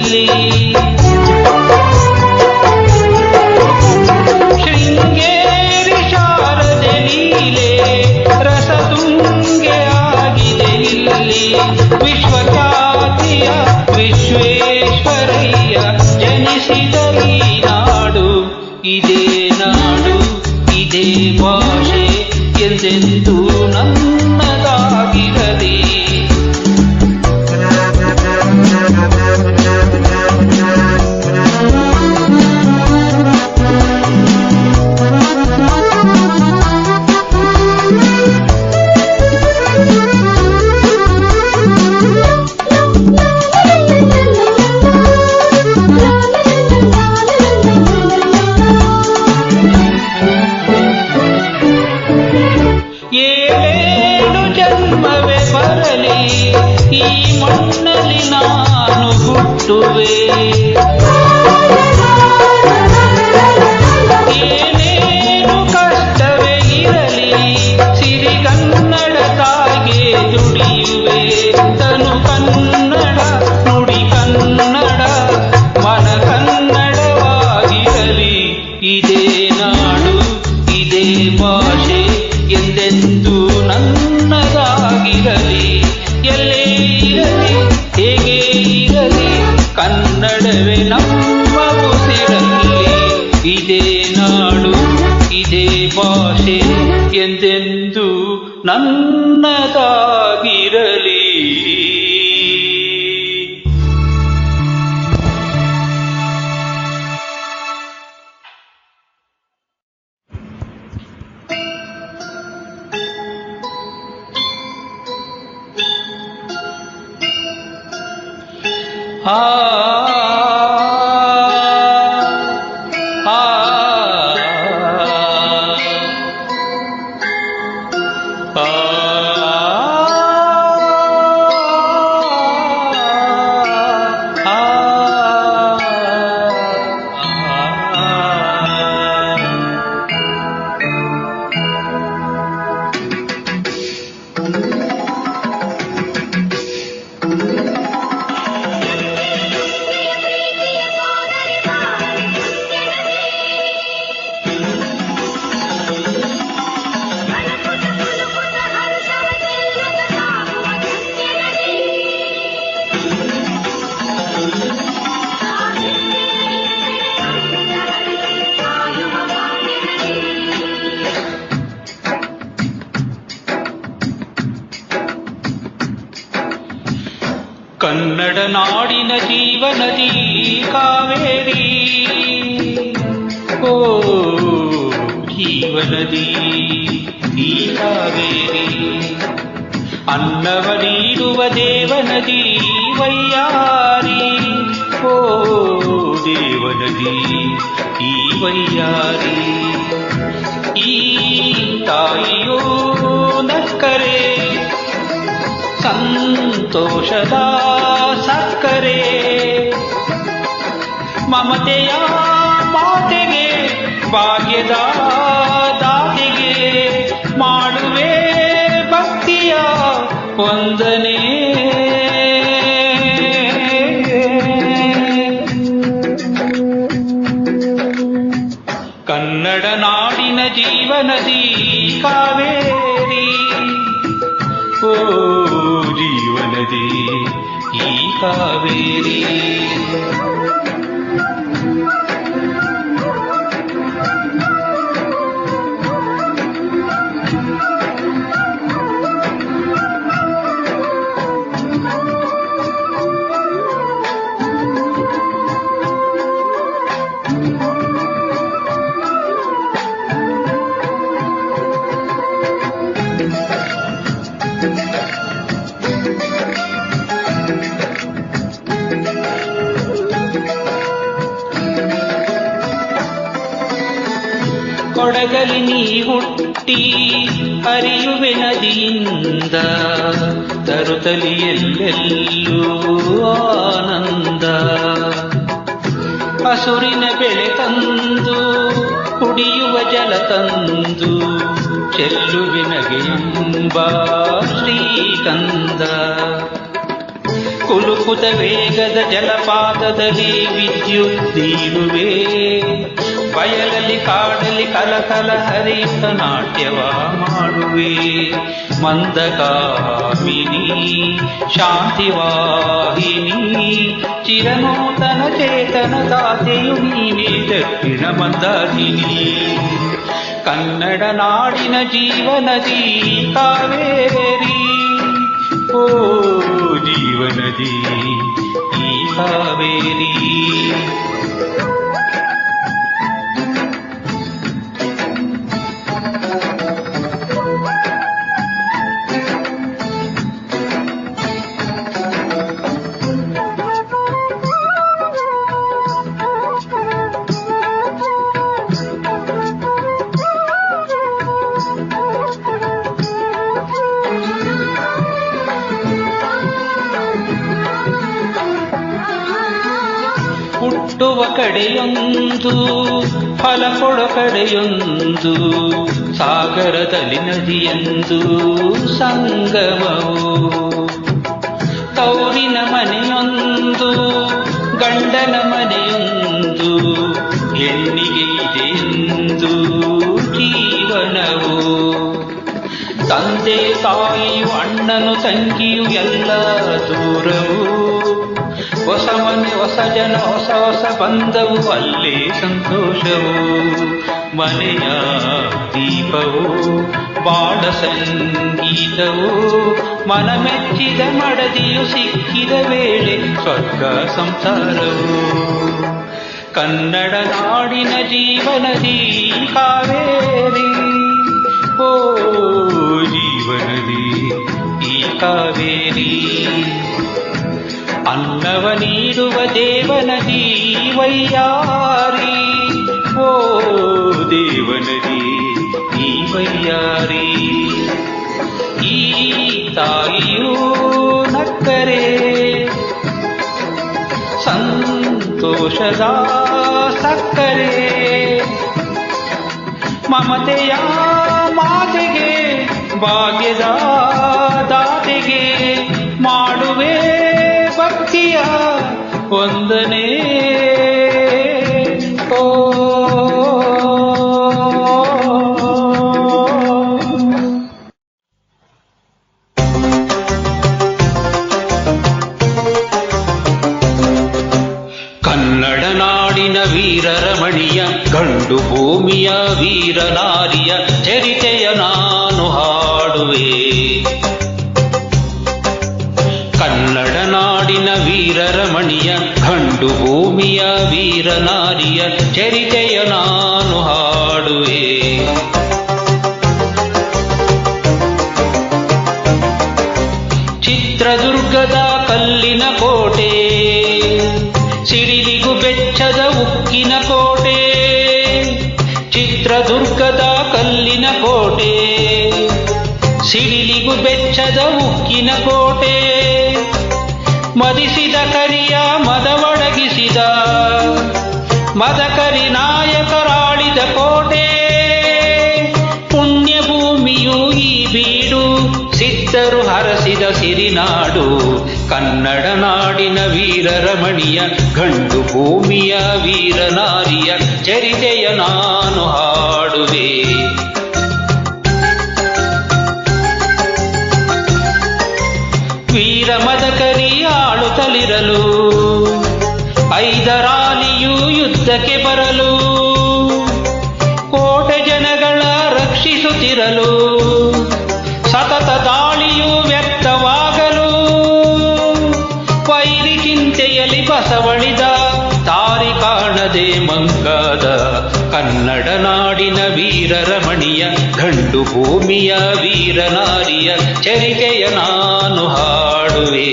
ಎಲ್ಲಿ ಶೃಂಗೇರಿ ಶಾರದೆ ಲೀಲೆ ರಸತುಂಗೆ ಆಗಿದೆ ಇಲ್ಲಿ ವಿಶ್ವಖ್ಯಾತಿಯ ವಿಶ್ವೇಶ್ವರಯ್ಯ ಜನಿಸಿದ ಈ ನಾಡು ಇದೇ ನಾಡು ಇದೇ ಭಾಷೆ ಎಂದೆಂದೂ ನನ್ನದಾಗಿರಲಿ. ಏಳೇಳು ಜನ್ಮವೇ ಬರಲಿ ಈ ಮಣ್ಣಲ್ಲಿ ನಾನು ಹುಟ್ಟುವೆ, ಏನೇನು ಕಷ್ಟವೇ ಇರಲಿ ಸಿರಿಗನ್ನಡ ತಾಯಿಗೆ ದುಡಿಯುವೆ. ತನು ಕನ್ನಡ ನುಡಿ ಕನ್ನಡ ಮನ ಕನ್ನಡವಾಗಿರಲಿ ಇದೇ ನಾಡು ಇದೇ ಭಾಷೆ ಎಂದೆಂದೂ ನನ್ನದಾಗಿರಲಿ. ಎಲ್ಲೇ ಇರಲಿ ಹೇಗೆ ಇರಲಿ ಕನ್ನಡವೇ ನಮ್ಮ ಉಸಿರಲ್ಲಿ ಇದೇ ನಾಡು ಇದೇ ಭಾಷೆ ಎಂದೆಂದೂ ನನ್ನದಾಗಿರಲಿ. ಆ ಆ ಆ ಕನ್ನಡ ನಾಡಿನ ಜೀವನದಿ ಕಾವೇರಿ, ಓ ಜೀವನದಿ ಈ ಕಾವೇರಿ, ಅನ್ನವ ನೀಡುವ ದೇವನದಿ ವೈಯಾರಿ, ಓ ದೇವನದಿ ಈ ವೈಯಾರಿ. ಈ ತಾಯಿಯೋ ನಕ್ಕರೆ ಸಂತೋಷದ ಸಕ್ಕರೆ, ಮಮತೆಯ ಮಾತೆಗೆ ಭಾಗ್ಯದ ದಾತೆಗೆ ಮಾಡುವೆ ಭಕ್ತಿಯ ವಂದನೆ. ಕನ್ನಡ ನಾಡಿನ ಜೀವನದಿ ಕಾವೇರಿ, ಓ ಜೀವನದಿ ಈ ಕಾವೇರಿ. ಕೊಡಗಲಿ ನೀ ಹುಟ್ಟಿ ಹರಿಯುವೆ ನದಿಯಿಂದ, ತರುತ್ತಲಿ ಎಲ್ಲೆಲ್ಲೂ ಆನಂದ. ಹಸುರಿನ ಬೆಳೆ ತಂದು ಕುಡಿಯುವ ಜಲ ತಂದು ಚೆಲ್ಲುವೆ ನಗೆಯೆಂಬ ಶ್ರೀಗಂಧ. ಕುಲುಕುತ ವೇಗದ ಜಲಪಾತದಲ್ಲಿ ವಿದ್ಯುತ್ ನೀಡುವೆ, ಬಯಲಲ್ಲಿ ಕಾಡಲಿ ಕಲಕಲ ಹರಿಯುತ್ತ ನಾಟ್ಯವ ಮಾಡುವೆ. ಮಂದಗಾಮಿನಿ ಶಾಂತಿವಾಹಿನಿ ಚಿರನೂತನ ಚೇತನ ದಾತೆಯು ನೀನೇ ದಕ್ಷಿಣ ಮಂದಾಕಿನಿ. ಕನ್ನಡ ನಾಡಿನ ಜೀವನದಿ ಕಾವೇರಿ, ಓ ಜೀವನದಿ ಈ ಕಾವೇರಿ. ಹುಟ್ಟುವ ಕಡೆಯೊಂದು ಫಲ ಕೊಡೋ ಕಡೆಯೊಂದು, ಸಾಗರದಲ್ಲಿ ನದಿಯೊಂದು ಸಂಗಮವು. ತೌರಿನ ಮನೆಯೊಂದು ಗಂಡನ ಮನೆಯೊಂದು, ಹೆಣ್ಣಿಗೆ ಇದೆಯೆಂದು ಜೀವನವು. ತಂದೆ ತಾಯಿಯು ಅಣ್ಣನು ತಂಗಿಯು ಎಲ್ಲ ದೂರವು, ಹೊಸ ಮನೆ ಹೊಸ ಜನ ಹೊಸ ಹೊಸ ಬಂದವು ಅಲ್ಲೇ ಸಂತೋಷವು. ಮನೆಯ ದೀಪವು ಬಾಳ ಸಂಗೀತವು, ಮನ ಮೆಚ್ಚಿದ ಮಡದಿಯು ಸಿಕ್ಕಿದ ವೇಳೆ ಸ್ವರ್ಗ ಸಂಸಾರವು. ಕನ್ನಡ ನಾಡಿನ ಜೀವನದಿ ಕಾವೇರಿ, ಓ ಜೀವನದಿ ಈ ಕಾವೇರಿ. ಅನ್ನವ ನೀಡುವ ದೇವನದಿ ವೈಯಾರಿ, ಓ ದೇವನದಿ ಈ ವೈಯಾರಿ. ಈ ತಾಯಿಯೂ ನಕ್ಕರೆ ಸಂತೋಷದ ಸಕ್ಕರೆ, ಮಮತೆಯ ಮಾತೆಗೆ ಭಾಗ್ಯದ ದಾತೆಗೆ ಮಾಡುವೆ ಭಕ್ತಿಯ ವಂದನೆ. ಓ ಕನ್ನಡ ನಾಡಿನ ವೀರರಮಣಿಯ ಗಂಡು ಭೂಮಿಯ ವೀರನಾರಿಯ ಚರಿತೆಯ ನಾನು ಹಾಡುವೆ. ಕನ್ನಡ ನಾಡಿನ ವೀರರಮಣಿಯ ಗಂಡು ಭೂಮಿಯ ವೀರನಾರಿಯ ಚರಿತೆಯ ನಾನು ಹಾಡುವೆ. ಚಿತ್ರದುರ್ಗದ ಕಲ್ಲಿನ ಕೋಟೆ, ಸಿಡಿಲಿಗೂ ಬೆಚ್ಚದ ಉಕ್ಕಿನ ಕೋಟೆ. ಚಿತ್ರದುರ್ಗದ ಕಲ್ಲಿನ ಕೋಟೆ, ಸಿಡಿಲಿಗೂ ಬೆಚ್ಚದ ಉಕ್ಕಿನ ಕೋಟೆ. ಮದಿಸಿದ ಕರಿಯ ಮದವಡಗಿಸಿದ ಮದಕರಿ ನಾಯಕರಾಳಿದ ಕೋಟೆ. ಪುಣ್ಯ ಭೂಮಿಯು ಈ ಬೀಡು, ಸಿದ್ಧರು ಹರಸಿದ ಸಿರಿನಾಡು. ಕನ್ನಡ ನಾಡಿನ ವೀರರಮಣಿಯ ಗಂಡು ಭೂಮಿಯ ವೀರನಾರಿಯ ಚರಿತೆಯ ನಾನು ಹಾಡುವೆ. ವೀರ ಮದಕರಿ ಆಳುತ್ತಲಿರಲು, ಐದರಾಲಿಯು ಯುದ್ಧಕ್ಕೆ ಬರಲು, ಕೋಟೆ ಜನಗಳ ರಕ್ಷಿಸುತ್ತಿರಲು, ಸತತ ದಾಳಿಯು ವ್ಯಕ್ತವಾಗಲು. ವೈರಿ ಚಿಂತೆಯಲ್ಲಿ ಬಸವಳಿದ ದಾರಿ ಕಾಣದೆ ಮಂಗಾದ. ಕನ್ನಡ ನಾಡಿನ ವೀರರಮಣಿಯ ಗಂಡು ಭೂಮಿಯ ವೀರನಾರಿಯ ಚರಿತೆಯ ನಾನು ಹಾಡುವೆ.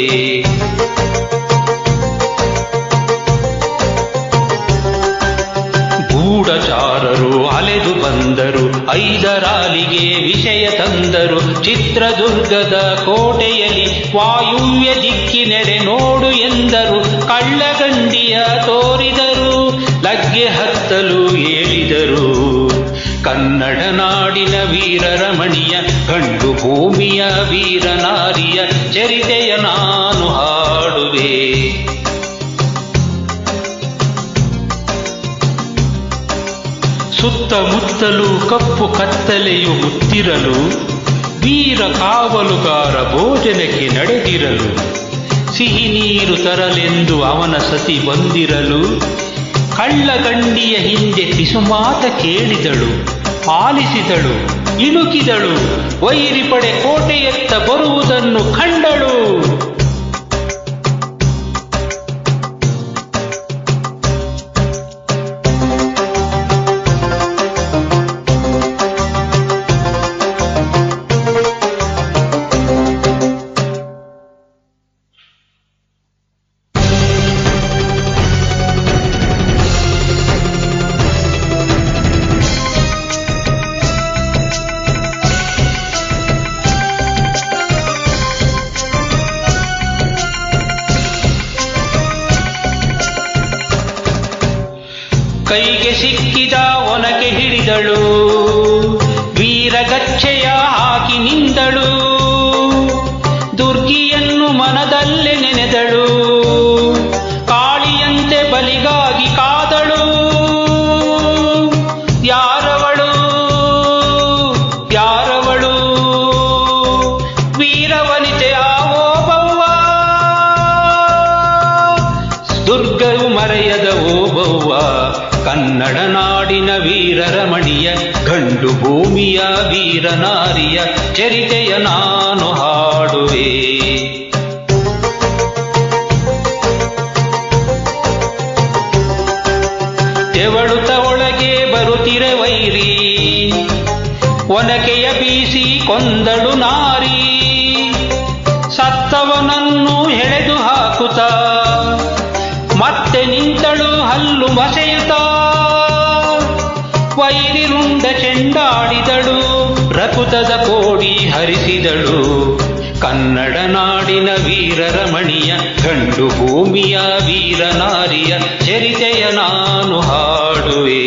ಗೂಢಚಾರರು ಅಲೆದು ಬಂದರು, ಐದರಾಲಿಗೆ ವಿಷಯ ತಂದರು. ಚಿತ್ರದುರ್ಗದ ಕೋಟೆಯಲ್ಲಿ ವಾಯುವ್ಯ ದಿಕ್ಕಿನೆಡೆ ನೋಡು ಎಂದರು. ಕಳ್ಳಗಂಡಿಯ ತೋರಿದರು, ಲಗ್ಗೆ ಹತ್ತಲು ಹೇಳಿದರು. ಕನ್ನಡ ನಾಡಿನ ವೀರರಮಣಿಯ ಗಂಡು ಭೂಮಿಯ ವೀರನಾರಿಯ ಚರಿತೆಯ ನಾನು ಹಾಡುವೆ. ಸುತ್ತಮುತ್ತಲೂ ಕಪ್ಪು ಕತ್ತಲೆಯು ಮುತ್ತಿರಲು ವೀರ ಕಾವಲುಗಾರ ಭೋಜನಕ್ಕೆ ನಡೆದಿರಲು ಸಿಹಿ ನೀರು ತರಲೆಂದು ಅವನ ಸತಿ ಬಂದಿರಲು ಕಳ್ಳಗಂಡಿಯ ಹಿಂದೆ ಪಿಸುಮಾತ ಕೇಳಿದಳು, ಆಲಿಸಿದಳು, ಇಣುಕಿದಳು, ವೈರಿ ಪಡೆ ಕೋಟೆಯತ್ತ ಬರುವುದನ್ನು ಕಂಡಳು. ಕೈಗೆ ಸಿಕ್ಕಿದ ಒನಕೆ ಹಿಡಿದಳು, ವೀರಗಚ್ಚೆಯ ಹಾಕಿ ನಿಂದಳು, ದುರ್ಗಿಯನ್ನು ಮನದಲ್ಲೇ ನೆನೆದಳು, ಕಾಳಿಯಂತೆ ಬಲಿಗಾಗಿ ಕಾದಳು. ಯಾರವಳು ಯಾರವಳು ವೀರವನಿತೆ ಓಬವ್ವ, ದುರ್ಗವು ಮರೆಯದ ಓಬವ್ವ, ಕನ್ನಡ ನಾಡಿನ ವೀರರಮಣಿಯ ಗಂಡು ಭೂಮಿಯ ವೀರನಾರಿಯ ಚರಿತೆಯ ನಾನು ಹಾಡುವೆ. ತೆವಳುತ್ತ ಒಳಗೆ ಬರುತ್ತಿರೆ ವೈರಿ, ಒನಕೆಯ ಬೀಸಿ ಕೊಂದಳು ನಾರಿ, ಸತ್ತವನನ್ನು ಎಳೆದು ಹಾಕುತ್ತ ಮತ್ತೆ ನಿಂತಳು ಹಲ್ಲು ಮಸೆಯುತ್ತ, ವೈರಿ ರುಂಡ ಚೆಂಡಾಡಿದಳು, ರಕುತದ ಕೋಡಿ ಹರಿಸಿದಳು. ಕನ್ನಡ ನಾಡಿನ ವೀರರಮಣಿಯ ಗಂಡು ಭೂಮಿಯ ವೀರನಾರಿಯ ಚರಿತೆಯ ನಾನು ಹಾಡುವೆ.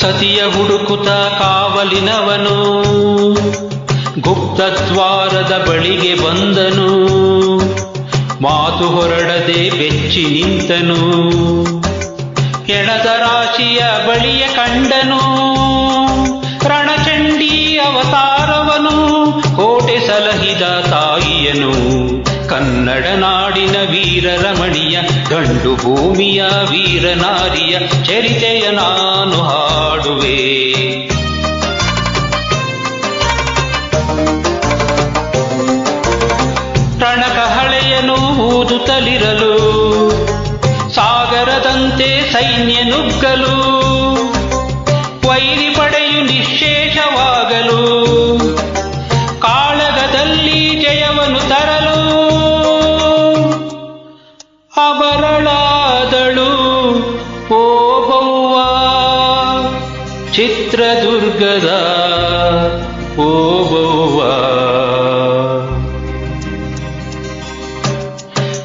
ಸತಿಯ ಹುಡುಕುತ್ತ ಕಾವಲಿನವನು ಗುಪ್ತದ್ವಾರದ ಬಳಿಗೆ ಬಂದನು, ಮಾತು ಹೊರಡದೆ ಬೆಚ್ಚಿ ನಿಂತನು, ಎಣದ ರಾಶಿಯ ಬಳಿಯ ಕಂಡನು, ರಣಚಂಡಿ ಅವತಾರವನು, ಕೋಟೆ ಸಲಹಿದ ತಾಯಿಯನು, ಕನ್ನಡ ನಾಡಿನ ವೀರರಮಣಿಯ ಗಂಡು ಭೂಮಿಯ ವೀರನಾರಿಯ ಚರಿತೆಯ ನಾನು ಹಾಡುವೆ. ರಣಕಹಳೆಯನು ಊದುತ್ತಲಿರಲು, ಸಾಗರದಂತೆ ಸೈನ್ಯ ನುಗ್ಗಲು, ವೈರಿ ಪಡೆಯು ನಿಶ್ಶೇಷವಾಗಲು, ಕಾಳಗದಲ್ಲಿ ಜಯವನ್ನು ತರಲು, ಅಬರಳಾದಳು ಓಬವ್ವ ಚಿತ್ರದುರ್ಗದ ಓಬವ್ವ.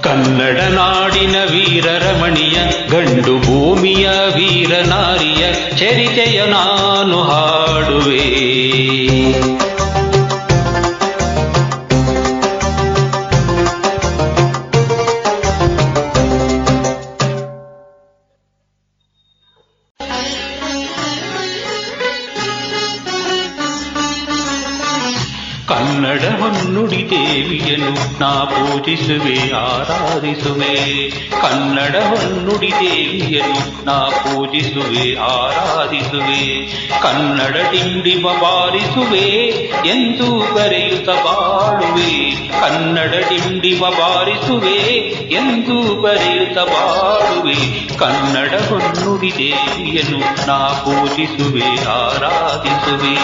ಕನ್ನಡ ನಾಡಿನ ವೀರರಮಣಿಯ ಗಂಡು ಭೂಮಿಯ ವೀರನಾರಿಯ ಚರಿತೆಯ ನಾನು ಹಾಡುವೆ. ಕನ್ನಡ ಹೊನ್ನುಡಿ ದೇವಿಯನ್ನು ನಾ ಪೂಜಿಸುವೆ ಆರಾಧಿಸುವೆ, ಕನ್ನಡ ಹೊನ್ನುಡಿ ದೇವಿಯನ್ನು ನಾ ಪೂಜಿಸುವೆ ಆರಾಧಿಸುವೆ, ಕನ್ನಡ ಡಿಂಡಿಮ ಬಾರಿಸುವೆ ಎಂದು ಬರೆಯುತ್ತ ಬಾಳುವೆ, ಕನ್ನಡ ಡಿಂಡಿಮ ಬಾರಿಸುವೆ ಎಂದು ಬರೆಯುತ್ತ ಬಾಳುವೆ, ಕನ್ನಡ ಹೊನ್ನುಡಿ ದೇವಿಯನ್ನು ನಾ ಪೂಜಿಸುವೆ ಆರಾಧಿಸುವೆ.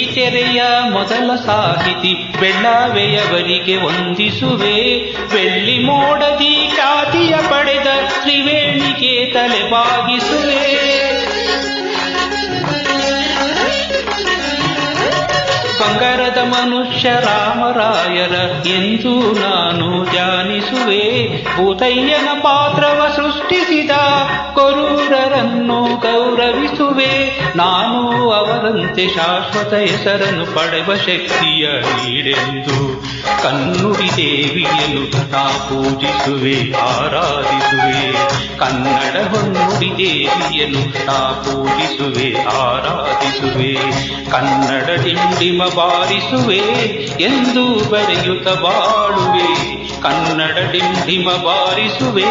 ಬೆಳ್ಳಿತೆರೆಯ ಮೊದಲ ಸಾಹಿತಿ ಬೆಳ್ಳಾವೆಯವರಿಗೆ ವಂದಿಸುವೆ. ಬೆಳ್ಳಿ ಮೋಡದಿ ಖ್ಯಾತಿಯ ಪಡೆದ ತ್ರಿವೇಣಿಗೆ ತಲೆ ಬಾಗಿಸುವೆ. ಬಂಗಾರದ ಮನುಷ್ಯ ರಾಮರಾಯರ ಎಂದು ನಾನು ಧ್ಯಾನಿಸುವೆ. ಭೂತಯ್ಯನ ಪಾತ್ರವ ಸೃಷ್ಟಿಸಿದ ಕೊರೂರರನ್ನು ಗೌರವಿಸುವೆ. ನಾನು ಅವರಂತೆ ಶಾಶ್ವತ ಹೆಸರನ್ನು ಪಡೆವ ಶಕ್ತಿಯ ನೀಡೆಂದು ಕನ್ನುಡಿ ದೇವಿಯನ್ನು ನಾ ಪೂಜಿಸುವೆ, ಆರಾಧಿಸುವೆ. ಕನ್ನಡ ಹೊನ್ನುಡಿ ದೇವಿಯನ್ನು ನಾ ಪೂಜಿಸುವೆ, ಆರಾಧಿಸುವೆ. ಕನ್ನಡ ಡಿಂಡಿಮ ಬಾರಿಸುವೆ ಎಂದು ಬರೆಯುತ್ತ ಬಾಳುವೆ. ಕನ್ನಡ ಡಿಂಡಿಮ ಬಾರಿಸುವೆ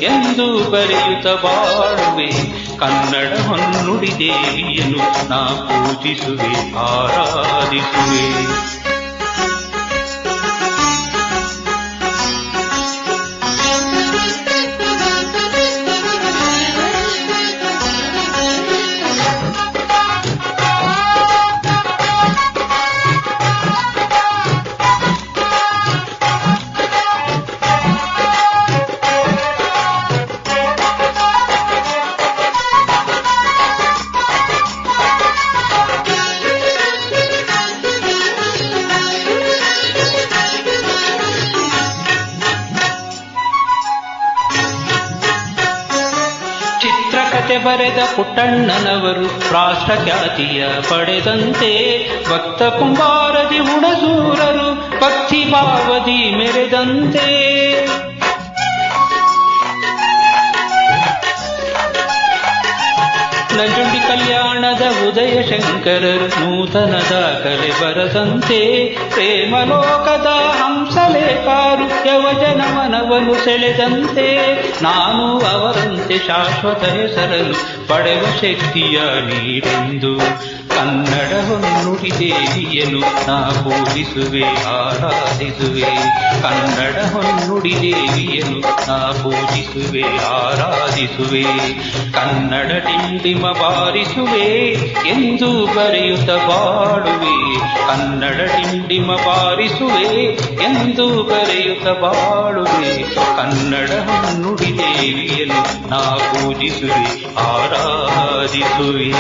ಎಂದು ಬರೆಯುತ್ತ ಬಾಳುವೆ. ಕನ್ನಡ ಹೊನ್ನುಡಿ ದೇವಿಯನ್ನು ನಾ ಪೂಜಿಸುವೆ, ಆರಾಧಿಸುವೆ. ಬರೆದ ಪುಟ್ಟಣ್ಣನವರು ರಾಷ್ಟ್ರಖ್ಯಾತಿಯ ಪಡೆದಂತೆ ಭಕ್ತ ಕುಂಬಾರದಿ ಹುಣಸೂರರು ಭಕ್ತಿ ಭಾವದಿ ಮೆರೆದಂತೆ. ನಂಜುಂಡಿ ಕಲ್ಯಾಣದ ಉದಯ ಶಂಕರರು ನೂತನದ ಕಲೆ ಬರದಂತೆ. ಪ್ರೇಮಲೋಕದ ಹಂಸಲೇಖರು ಯವಜನ ಮನವನ್ನು ಸೆಳೆದಂತೆ. ನಾನು ಅವರಂತೆ ಶಾಶ್ವತ ಹೆಸರನ್ನು ಪಡೆವ ಶಕ್ತಿಯ ನೀಡೆಂದು ಕನ್ನಡ ಹೊನ್ನುಡಿ ದೇವಿಯನ್ನು ನಾ ಪೂಜಿಸುವೆ, ಆರಾಧಿಸುವೆ. ಕನ್ನಡ ಹೊನ್ನುಡಿ ದೇವಿಯನ್ನು ನಾ ಪೂಜಿಸುವೆ, ಆರಾಧಿಸುವೆ. ಕನ್ನಡ ಡಿಂಡಿಮ ಬಾರಿಸುವೆ ಎಂದು ಬರೆಯುತ್ತ ಬಾಳುವೆ. ಕನ್ನಡ ಡಿಂಡಿಮ ಬಾರಿಸುವೆ ಎಂದು ಬರೆಯುತ್ತ ಬಾಳುವೆ. ಕನ್ನಡ ಹೊನ್ನುಡಿ ದೇವಿಯನ್ನು ನಾ ಪೂಜಿಸುವೆ, ಆರಾಧಿಸುವೆ.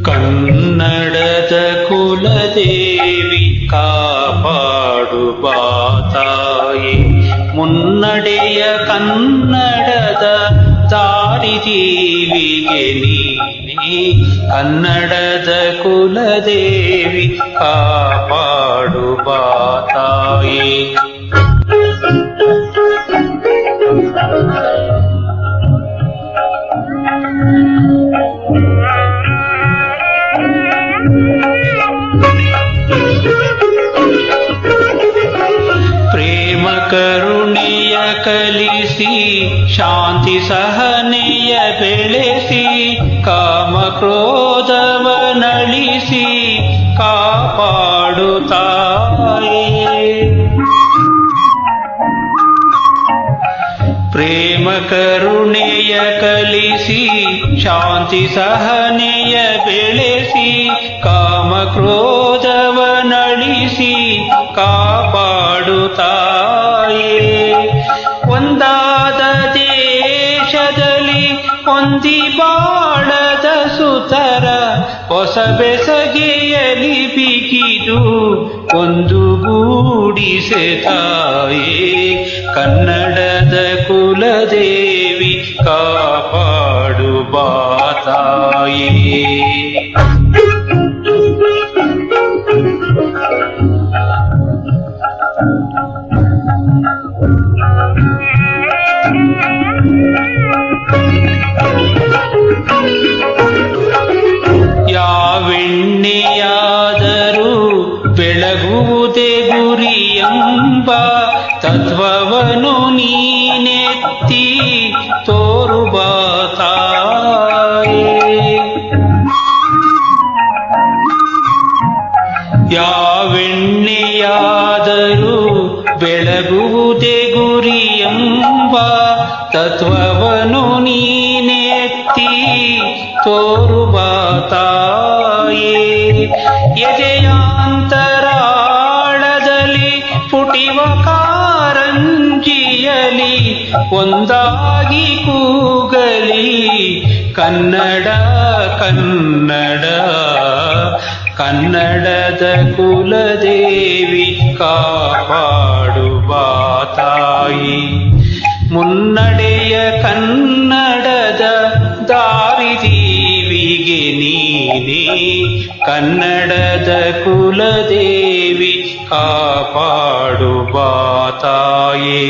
ಕನ್ನಡದ ಕುಲದೇವಿ ಕಾಪಾಡು ಬಾತಾಯಿ. ಮುನ್ನಡೆಯ ಕನ್ನಡದ ದಾರಿದೀವಿಗೆ ನೀನೆ. ಕನ್ನಡದ ಕುಲದೇವಿ ಕಾಪಾಡು ಬಾತಾಯಿ. ಪ್ರೇಮ ಕರುಣೆಯ ಕಲಿಸಿ ಶಾಂತಿ ಸಹನೆಯ ಬೆಳೆಸಿ ಕಾಮ ಕ್ರೋಧವ ನಳಿಸಿ ಕಾಪಾಡು ತಾಯೇ. ಪ್ರೇಮ ಕರುಣೆಯ ಕಲಿಸಿ ಶಾಂತಿ ಸಹನೆಯ ಬೆಳೆಸಿ ಕಾಮ ಕ್ರೋಧವ ನಳಿಸಿ ಕಾಪಾಡು ತಾಯೇ. ಒಂದಾದ ದೇಶದಲ್ಲಿ ಹೊಂದಿ ಬಾಳದ ಸುತರ ಹೊಸ ಬೆಸಗೆಯಲಿ ಬಿಗಿದು ಒಂದು ಗೂಡಿಸೆ ತಾಯೇ. ಕನ್ನಡದ ಕುಲದೇವಿ ಕಾಪಾಡು ಬಾತಾಯೇ. ಯಾವೆಣ್ಣೆಯಾದರೂ ಬೆಳಗುವುದೇ ಗುರಿಯೆಂಬ ತತ್ವವನ್ನು ನೀ ಎತ್ತಿ ತೋರುವ ತಾಯೇ. ಯಾವೆಣ್ಣೆಯಾದರೂ ಬೆಳಗುವುದೇ ಗುರಿಯೆಂಬ ತತ್ವವನ್ನು ನೀನೆತ್ತಿ ತೋರುವ ತಾಯೇ. ಎದೆಯಾಂತರಾಳದಲ್ಲಿ ಪುಟಿವ ಕಾರಂಜಿಯಲಿ ಒಂದಾಗಿ ಕೂಗಲಿ ಕನ್ನಡ ಕನ್ನಡ. ಕನ್ನಡದ ಕುಲದೇವಿ ಕಾಪಾಡುವ ತಾಯಿ. ಮುನ್ನಡೆಯ ಕನ್ನಡದ ದಾರಿದೀವಿಗೆ ನೀನೇ ಕನ್ನಡದ ಕುಲದೇವಿ ಕಾಪಾಡುವ ತಾಯೇ.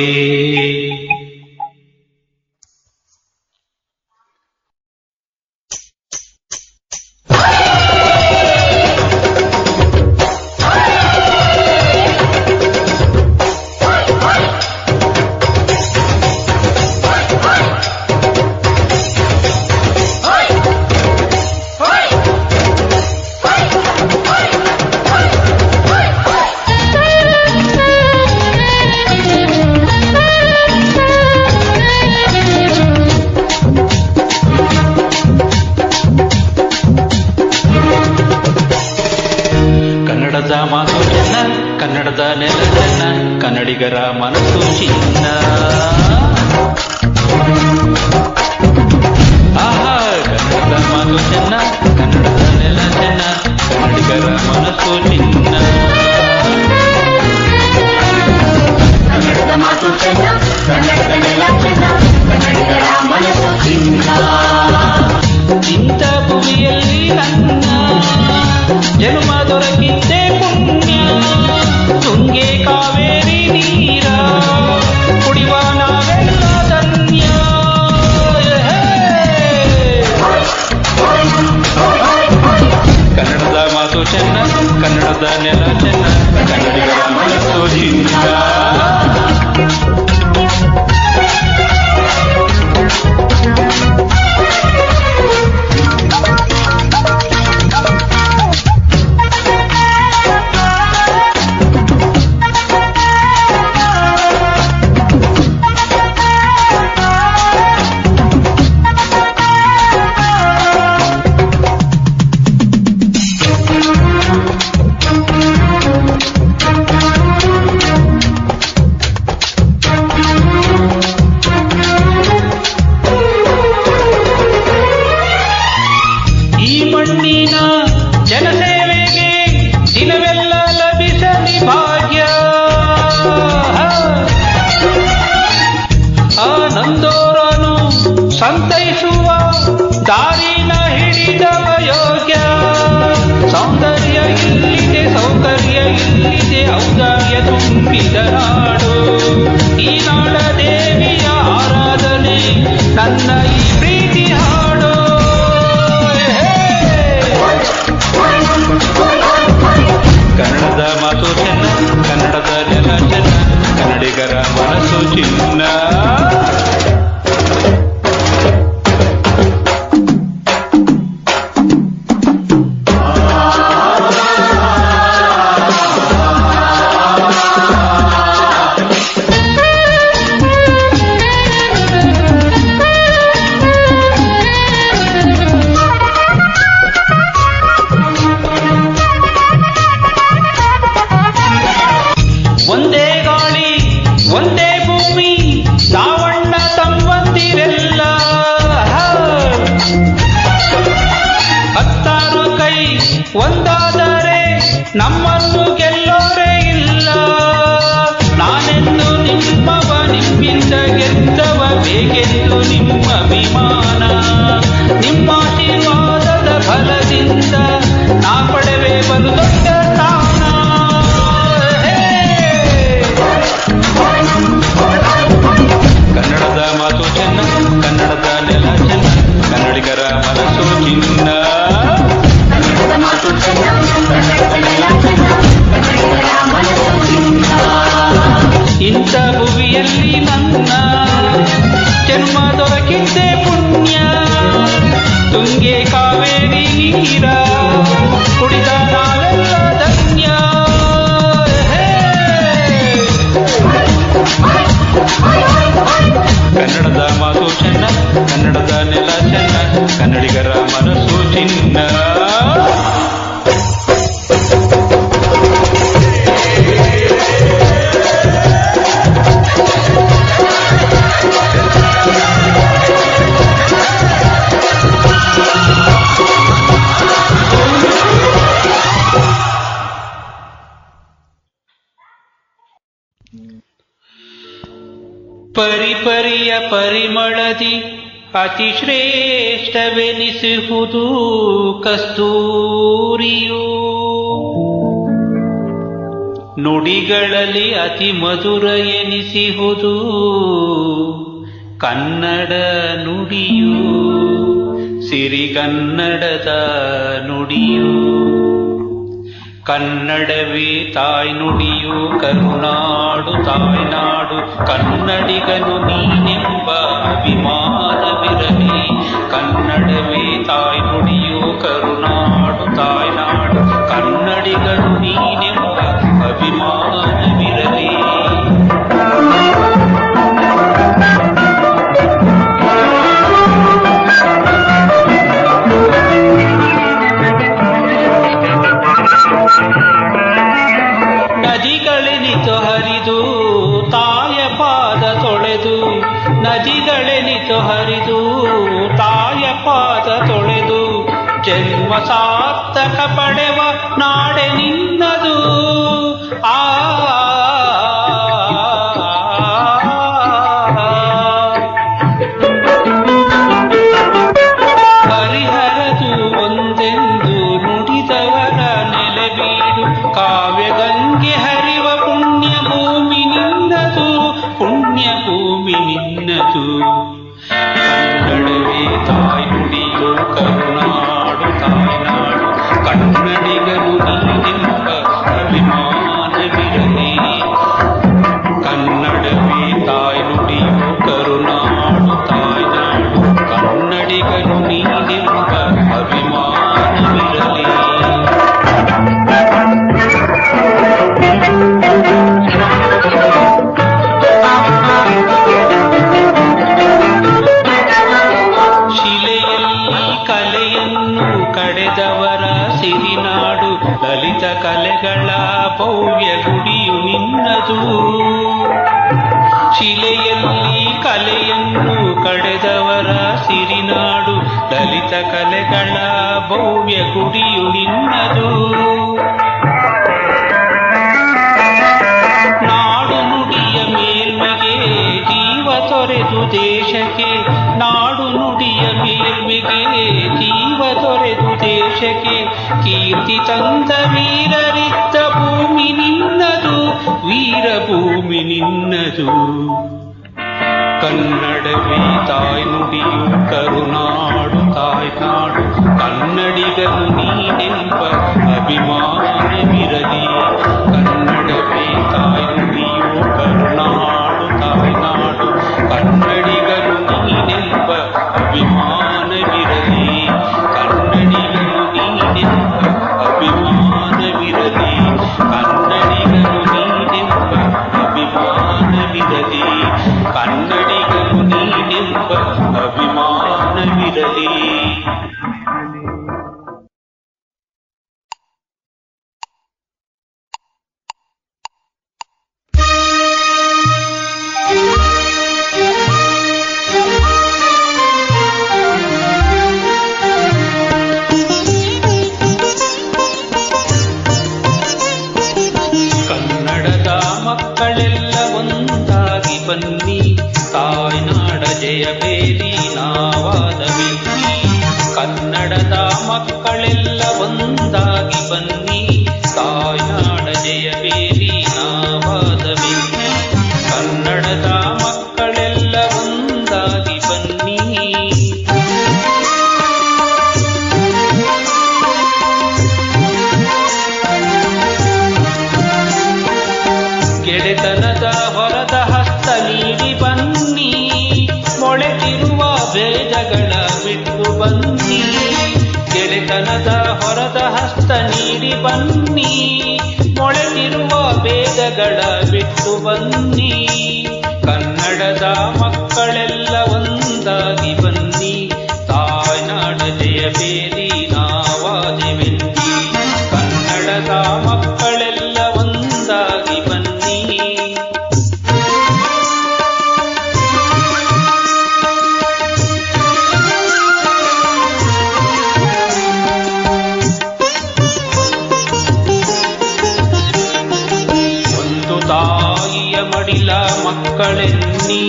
ಕನ್ನಡದ ಮಾತು ಚೆನ್ನ, ಕನ್ನಡದ ನೆಲ ಚೆನ್ನ, ಕನ್ನಡಿಗರ ಮನಸ್ಸು ಚಿನ್ನ. ಆಹಾ, ಕನ್ನಡದ ಮಾತು ಚೆನ್ನ, ಕನ್ನಡದ ನೆಲ ಚೆನ್ನ, ಕನ್ನಡಿಗರ ಮನಸ್ಸು ಚಿನ್ನ. ಕನ್ನಡದ ಮಾತು ಚೆನ್ನ, ಕನ್ನಡದ ನೆಲ ಚೆನ್ನ, ಕನ್ನಡಿಗರ ಮನಸ್ಸು ಚಿನ್ನ. ಇಂಥ ಭೂಮಿಯಲ್ಲಿ ನನ್ನ ಜನ್ಮ ದೊರಕಿದ್ದೆ ಪುಣ್ಯ. ತುಂಗೆ ಕಾವೇರಿ ನೀರ ಕುಡಿವ ನಾವೆಲ್ಲ ಧನ್ಯ. ಕನ್ನಡದ ಮಾತು ಚೆನ್ನ, ಕನ್ನಡದ ನೆಲ ಚೆನ್ನ, ಕನ್ನಡಿಗರ ಮನಸ್ಸು ಚಿನ್ನ. ಜನಸೇವೆಗೆ ದಿನವೆಲ್ಲ ಲಭಿಸಲಿ ಭಾಗ್ಯ. ಆನಂದೋರನು ಸಂತೈಸುವ ದಾರಿನ ಹಿಡಿದವ ಯೋಗ್ಯ. ಸೌಂದರ್ಯ ಇಲ್ಲಿದೆ, ಸೌಕರ್ಯ ಇಲ್ಲಿದೆ, ಔದಾರ್ಯ ತುಂಬಿದ ನಾಡು. ಈ ನಾಡ ದೇವಿಯ ಆರಾಧನೆ ನನ್ನ ಈ ಪ್ರೀತಿ ಹಾಡು. ಕನ್ನಡದ ಮಾತು ಚೆನ್ನ, ಕನ್ನಡದ ನೆಲ ಚೆನ್ನ, ಕನ್ನಡಿಗರ ಮನಸ್ಸು ಚಿನ್ನ. ಒಂದೇ ಗಾಳಿ ಒಂದೇ ಭೂಮಿ ನಾವಣ್ಣ ತಮ್ಮಂದಿರೆಲ್ಲ. ಹತ್ತಾರು ಕೈ ಒಂದಾದರೆ ನಮ್ಮನ್ನು ಗೆಲ್ಲೋರೇ ಇಲ್ಲ. ನಾನೆಂದು ನಿಮ್ಮವ, ನಿಮ್ಮಿಂದ ಗೆದ್ದವ, ಬೇಗೆಂದು ನಿಮ್ಮ ಅಭಿಮಾನ. ನಿಮ್ಮ ಆಶೀರ್ವಾದದ ಫಲದಿಂದ ನಾ ಪಡೆವೆ ಬಲು ದೊಡ್ಡ ಸ್ಥಾನ. ಕನ್ನಡದ ಮಾತು ಚೆನ್ನ, ಕನ್ನಡದ ನೆಲ ಚೆನ್ನ, ಕನ್ನಡಿಗರ ಮನಸ್ಸು ಚಿನ್ನ. ಕನ್ನಡದ ಮಾತು ಚೆನ್ನ, ಕನ್ನಡದ ನೆಲ ಚೆನ್ನ, ಕನ್ನಡಿಗರ ಮನಸ್ಸು ಚಿನ್ನ. ಇಂಥ ಭುವಿಯಲ್ಲಿ ನನ್ನ ಜನ್ಮ ದೊರಕಿದ್ದೆ ಪುಣ್ಯ ತುಂಗೆ ಕಾವೇರಿ ನೀರ ಕುಡಿದ ನಾವೆಲ್ಲ ಧನ್ಯ. ಕನ್ನಡದ ಮಾತು ಚೆನ್ನ, ಕನ್ನಡದ ನೆಲ ಚೆನ್ನ, ಕನ್ನಡಿಗರ ಮನಸ್ಸು ಚಿನ್ನ. ಪರಿಪರಿಯ ಪರಿಮಳದಿ ಅತಿ ಶ್ರೇಷ್ಠವೆನಿಸುವುದು ಕಸ್ತೂರಿಯು, ನುಡಿಗಳಲ್ಲಿ ಅತಿ ಮಧುರ ಎನಿಸುವುದು ಕನ್ನಡ ನುಡಿಯು, ಸಿರಿಗನ್ನಡದ ನುಡಿಯು. ಕನ್ನಡವೇ ತಾಯ್ನುಡಿಯು, ಕರುನಾಡು ತಾಯ್ನಾಡು, ಕನ್ನಡಿಗನು ನೀನೆಂಬ ಅಭಿಮಾನವಿರಲಿ. ಕನ್ನಡವೇ ತಾಯ್ನುಡಿಯು, ಕರುನಾಡು ತಾಯ್ನಾಡು, ಕನ್ನಡಿಗನು ನೀನೆಂಬ ಅಭಿಮಾನವಿರಲಿ. ನದಿಗಳೆನಿತು ಹರಿದು ತಾಯ ಪಾದ ತೊಳೆದು, ನದಿಗಳೆನಿತು ಹರಿದು ತಾಯ ಪಾದ ತೊಳೆದು, ಜನ್ಮ ಸಾರ್ಥಕ ಪಡೆವ ನಾಡೆ ನಿನ್ನದು. ಆ ಹರಿಹರದು ಒಂದೆಂದು ನುಡಿದವರ ನೆಲೆಬೀಡು, ಕಾವ್ಯಗಂಗೆ ಹರಿವ ಪುಣ್ಯ ಭೂಮಿ ನಿನ್ನದು, ಪುಣ್ಯ ಭೂಮಿ ನಿನ್ನದು. ಕನ್ನಡವೇ ತಾಯ್ನುಡಿಯು, ಕರುನಾಡು ತಾಯ್ನಾಡು, ಕನ್ನಡಿಗನು ನೀನೆಂಬ ಅಭಿಮಾನವಿರಲಿ. ಕನ್ನಡವೇ ತಾಯ್ನುಡಿಯು, ಕರುನಾಡು ತಾಯ್ನಾಡು, ಕನ್ನಡಿಗನು ನೀನೆಂಬ ಅಭಿಮಾನವಿರಲಿ. ಶಿಲೆಯಲ್ಲಿ ಕಲೆಯನ್ನು ಕಡೆದವರ ಸಿರಿನಾಡು, ಲಲಿತ ಕಲೆಗಳ ಭವ್ಯ ಗುಡಿಯು ನಿನ್ನದು. ಶಿಲೆಯಲ್ಲಿ ಕಲೆಯನ್ನು ಕಡೆದವರ ಸಿರಿನಾಡು, ಲಲಿತ ಕಲೆಗಳ ಭವ್ಯ ಗುಡಿಯು ನಿನ್ನದು. ನಾಡು ನುಡಿಯ ಮೇಲ್ಮೆಗೆ ಜೀವ ತೊರೆದು ದೇಶಕ್ಕೆ, ನಾಡು ನುಡಿಯ ಮೇಲ್ಮೆಗೆ ಜೀವ ತೊರೆದು ದೇಶಕ್ಕೆ, ಕೀರ್ತಿ ತಂದ ವೀರರಿದ್ದ ಭೂಮಿ ನಿನ್ನದು, ವೀರಭೂಮಿ ನಿನ್ನದು. ಕನ್ನಡವೇ ತಾಯ್ನುಡಿಯು, ಕರುನಾಡು ತಾಯ್ನಾಡು, ಕನ್ನಡಿಗನು ನೀನೆಂಬ ಅಭಿಮಾನವಿರಲಿ. ಕನ್ನಡವೇ ತಾಯ್ನುಡಿಯು, ಕರುನಾಡು ತಾಯ್ನಾಡು, ಕನ್ನಡಿಗನು ನೀನೆಂಬ ಅಭಿಮಾನವಿರಲಿ. ಕನ್ನಡಿಗನು ನೀನೆಂಬ ಅಭಿಮಾನವಿರಲಿ. ಕನ್ನಡಿಗನು ನೀನೆಂಬ ಅಭಿಮಾನವಿರಲಿ. ಕನ್ನಡಿಗನು ನೀನೆಂಬ ಅಭಿಮಾನವಿರಲಿ. ಕನ್ನಡದ ಮಕ್ಕಳೆಲ್ಲ ಒಂದಾಗಿ ಬನ್ನಿ, ತಾಯ್ನಾಡ ಜಯಬೇರಿ ನಾವಾದವಿಲ್ಲಿ. ಕನ್ನಡದ ಮಕ್ಕಳೆಲ್ಲ ಒಂದಾಗಿ ಬನ್ನಿ, ತಾಯ್ನಾಡ ಜಯಬೇರಿ ನಾವಾದವಿಲ್ಲಿ. ಕನ್ನಡದ ಮಕ್ಕಳೆಲ್ಲ ಒಂದಾಗಿ ಬನ್ನಿ. ಗೆಳೆತನದ ಹೊರದ ಹಸ್ತ ನೀಡಿ ಬನ್ನಿ, ಮೊಳೆ ಹೊರದ ಹಸ್ತ ನೀಡಿ ಬನ್ನಿ, ಮೊಳೆತಿರುವ ಭೇದಗಳ ಬಿಟ್ಟು ಬನ್ನಿ. ಕನ್ನಡದ ಮಕ್ಕಳೆಲ್ಲ ಒಂದಾಗಿ ಬನ್ನಿ, ತಾಯ್ನಾಡ ಜಯಬೇರಿ ನಾವಾದೆವೆನ್ನಿ. ಕನ್ನಡದ ಮಕ್ಕಳೆಲ್ಲ ಒಂದಾಗಿ ಬನ್ನಿ. ಒಂದು ತಾಯಿಯ ಮಡಿಲ ಮಕ್ಕಳೆನ್ನಿ,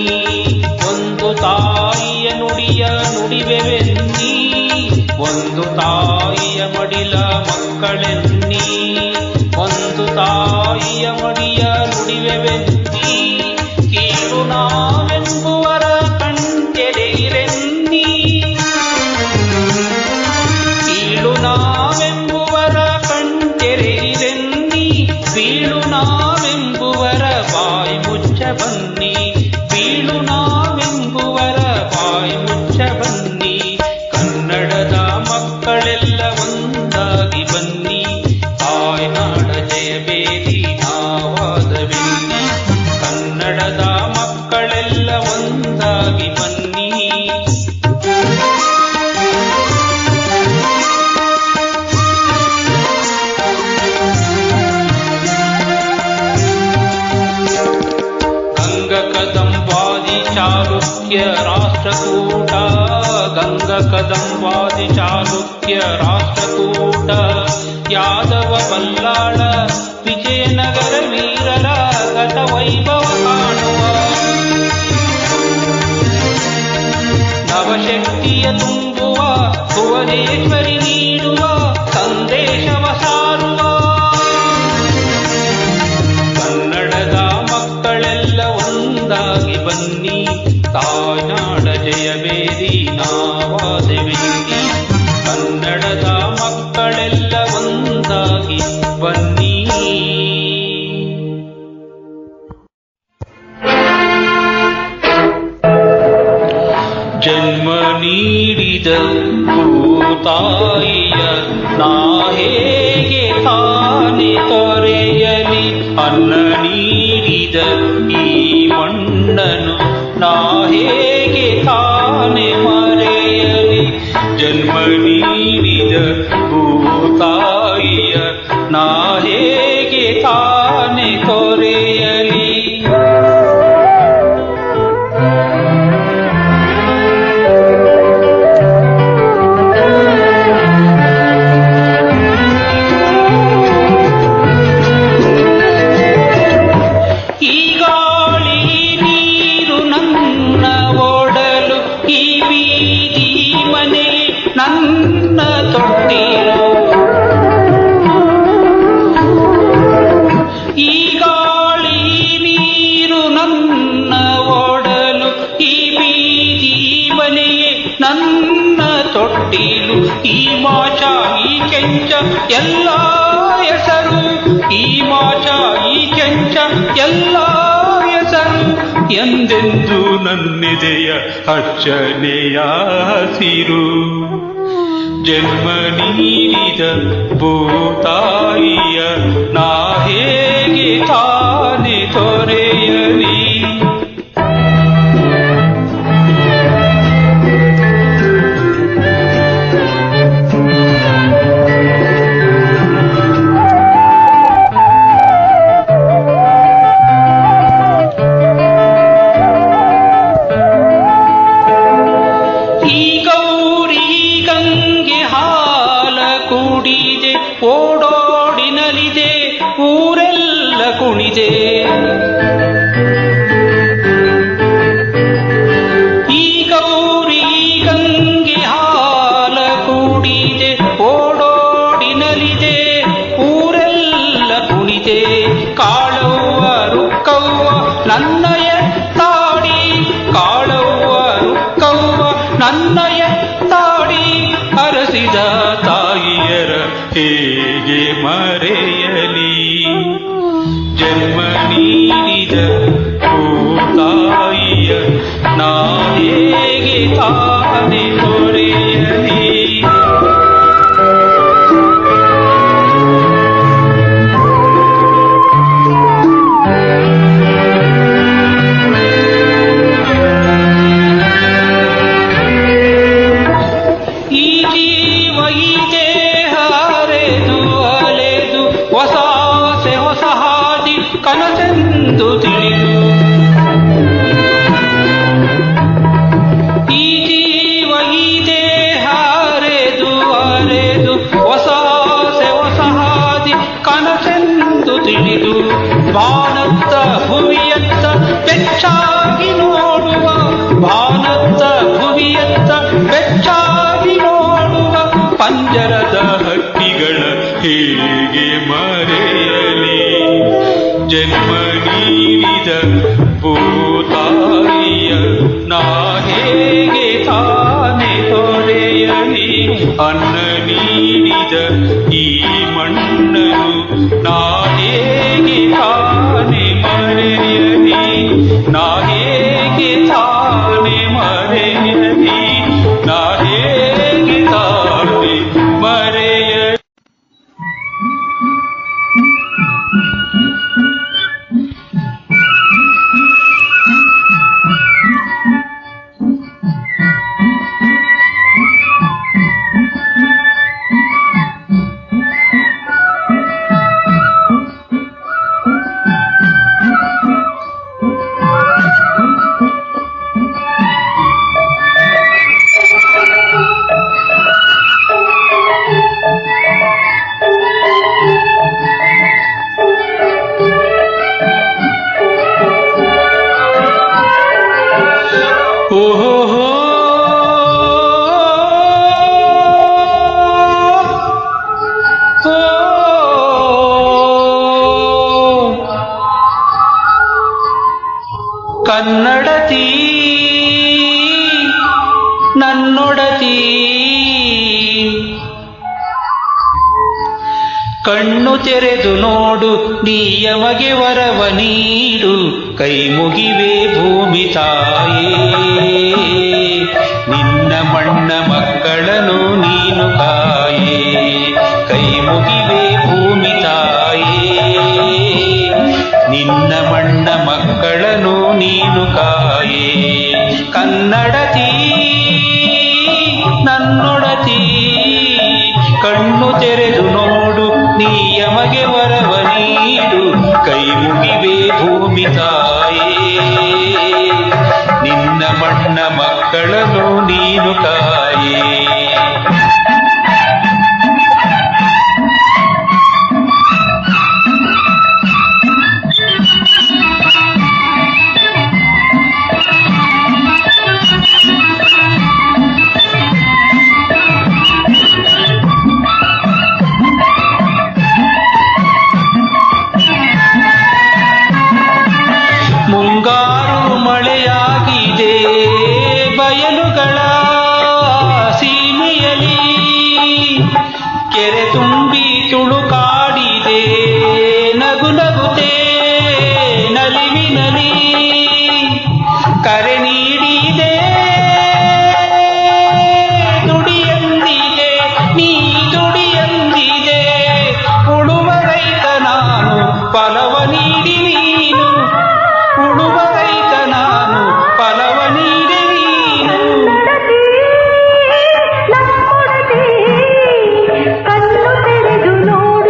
ಒಂದು ತಾಯಿಯ ನುಡಿಯ ನುಡಿವೆವೆನ್ನಿ. ಒಂದು ತಾಯಿಯ ಮಡಿಲ ಮಕ್ಕಳೆನ್ನಿ, ಒಂದು ತಾಯಿಯ ಮಡಿಯ ನುಡಿವೆವೆನ್ನಿ. ಕೀಳು ನಾವೆಂಬುವರ ಕಣ್ತೆರೆಯಿರೆನ್ನಿ, ಕೀಳು ನಾವೆಂಬುವರ ಕಣ್ತೆರೆಯಿರೆನ್ನಿ. ಬೀಳು ನಾವೆಂಬುವರ ಬಾಯಿ ಮುಚ್ಚ ಬನ್ನಿ, ಬೀಳು ನಾವೆಂಬುವರ ಬಾಯಿ ಮುಚ್ಚ ಬನ್ನಿ. ಕನ್ನಡದ ಮಕ್ಕಳೆಲ್ಲ ಒಂದಾಗಿ ಬನ್ನಿ, ತಾಯ್ನಾಡ ಜಯಬೇರಿ ನಾವಾದವೆನ್ನಿ. ಕನ್ನಡದ ಮಕ್ಕಳೆಲ್ಲ ಒಂದಾಗಿ ಬನ್ನಿ. ಗಂಗ ಕದಂಬಾದಿ ಚಾಲುಕ್ಯ ರಾಷ್ಟ್ರಕೂಟ, ಗಂಗ ಕದಂಬಾದಿ ಚಾಲುಕ್ಯ ರಾಷ್ಟ್ರಕೂಟ. ಯಾದವ ಬಲ್ಲಾಳ ವಿಜಯನಗರ ವೀರರ ಗತ ವೈಭವ ಕಾಣುವ, ನವಶಕ್ತಿಯ ತುಂಬುವ ಭುವನೇಶ್ವರಿ ನೀಡುವ ಸಂದೇಶವ ಸಾರುವ. ಕನ್ನಡದ ಮಕ್ಕಳೆಲ್ಲ ಒಂದಾಗಿ ಬನ್ನಿ, ತಾಯ್ನಾಡ ಜಯಬೇರಿ ನಾವಾದೆವೆನ್ನಿ. ಕನ್ನಡದ ಮಕ್ಕಳೆಲ್ಲ ಒಂದಾಗಿ ಬನ್ನಿ. ಜನ್ಮ ನೀಡಿದ ಭೂತಾಯಿಯ ನಾ ಹೇಗೆ ತಾನೆ ತೊರೆಯಲಿ, ಅನ್ನ ನೀಡಿದ ಈ ಮಣ್ಣನು ನಾ ಹೇಗೆ ತಾನೆ ಮರೆಯಲಿ. ಜನ್ಮ ನೀಡಿದ ಭೂತಾಯಿಯ ನಾ ಹೇಗೆ ತಾನೆ ತೊರೆಯಲಿ. ನನ್ನ ತೊಟ್ಟಿಲು ಈ ಗಾಳಿ ನೀರು ನನ್ನ ಓಡಲು, ಈ ಬೀದಿ ಮನೆಯೇ ನನ್ನ ತೊಟ್ಟಿಲು. ಈ ಮಾಚ ಈ ಕೆಂಚ ಎಲ್ಲ ಹೆಸರು, ಈ ಮಾಚ ಈ ಕೆಂಚ ಎಲ್ಲ ಹೆಸರು. ಎಂದೆಂದು ನನ್ನೆದೆಯ ಅರ್ಚನೆಯ ಹಸಿರು. ಜನ್ಮ ನೀಡಿದ ಭೂತಾಯಿಯ ನಾ ಹೇಗೆ ತಾನೆ ತೊರೆಯಲಿ. ಓಡೋಡಿನಲಿದೆ ಊರೆಲ್ಲ ಕುಣಿದೆ, ಈ ಗೌರಿ ಗಂಗೆ ಹಾಲ ಕೂಡಿದೆ. ಓಡೋಡಿನಲಿದೆ ಊರೆಲ್ಲ ಕುಣಿದೆ. ಕಾಳವ್ವ ರುಕ್ಕವ್ವ ನನ್ನಯ ತಾಡಿ, ಕಾಳವ್ವ ರುಕ್ಕವ್ವ ನನ್ನಯ ತಾಡಿ. ಅರಸಿದ ತಾಯಿಯರ ಹೇಗೆ ಮರೆಯಲಿ. ಜನ್ಮ ನೀಡಿದ ಭೂತಾಯಿಯ ನಾ ಹೇಗೆ ತಾನೆ ತೊರೆಯಲಿ. ಜನ್ಮ ನೀಡಿದ ಭೂತಾಯಿಯ ನಾ ಹೇಗೆ ತಾನೆ ತೊರೆಯಲಿ ಅನ್ನ ನೀಡಿದ ಈ ಮಣ್ಣನು ನಾ ಹೇಗೆ ತಾನೆ ಮರೆಯಲಿ ನಾ ಹೇಗೆ ತಾನೆ ಮರೆಯಲಿ ನಾ ಹೇಗೆ ತಾನೆ ಮರೆಯಲಿ. ಓಹೋ ಕನ್ನಡತಿ ನನ್ನೊಡತಿ ಕಣ್ಣು ತೆರೆದು ನೋಡು ನೀಯಮಗೆ ವರವ ನೀಡು ಕೈ ಮುಗಿವೆ ಭೂಮಿ ತಾಯೇ ನಿನ್ನ ಮಣ್ಣ ಮಕ್ಕಳನ್ನು ನೀನು ಕಾಯೇ ಕೈ ಮುಗಿವೆ ಭೂಮಿ ತಾಯೇ ನಿನ್ನ ಮಣ್ಣ ಮಕ್ಕಳನ್ನು ನೀನು ಕಾಯೇ ಕನ್ನಡತಿ ನನ್ನೊಡತಿ ಕಣ್ಣು ತೆರೆದು ನೋಡು ನೀಯಮಗೆ ವರವ ನೀಡು ಕೈ ಮುಗಿವೆ ಭೂಮಿ ತಾಯೇ ನಿನ್ನ ಮಣ್ಣ ಮಕ್ಕಳನ್ನು ನೀನು ಕಾಯೇ. ಮುಂಗಾರು ಮಳೆಯಾಗಿದೆ ಬಯಲುಗಳ ಸೀಮೆಯಲಿ ಕೆರೆ ತುಂಬಿ ತುಳುಕಾಡಿದೆ ನಗು ನಗುತೆ ನಲಿವಿನಲಿ ಕರೆ ನೀಡಿದೆ ದುಡಿಯಂದಿದೆ ನೀ ದುಡಿಯಂದಿದೆ ಉಳುವ ರೈತ ನಾನು ಫಲವ ನೀಡಿ ನೀನು ಉಳುವ ರೈತ ನಾನು ಫಲವ ನೀಡಿ ನೀನು. ಕಣ್ಣು ತೆರೆದು ನೋಡು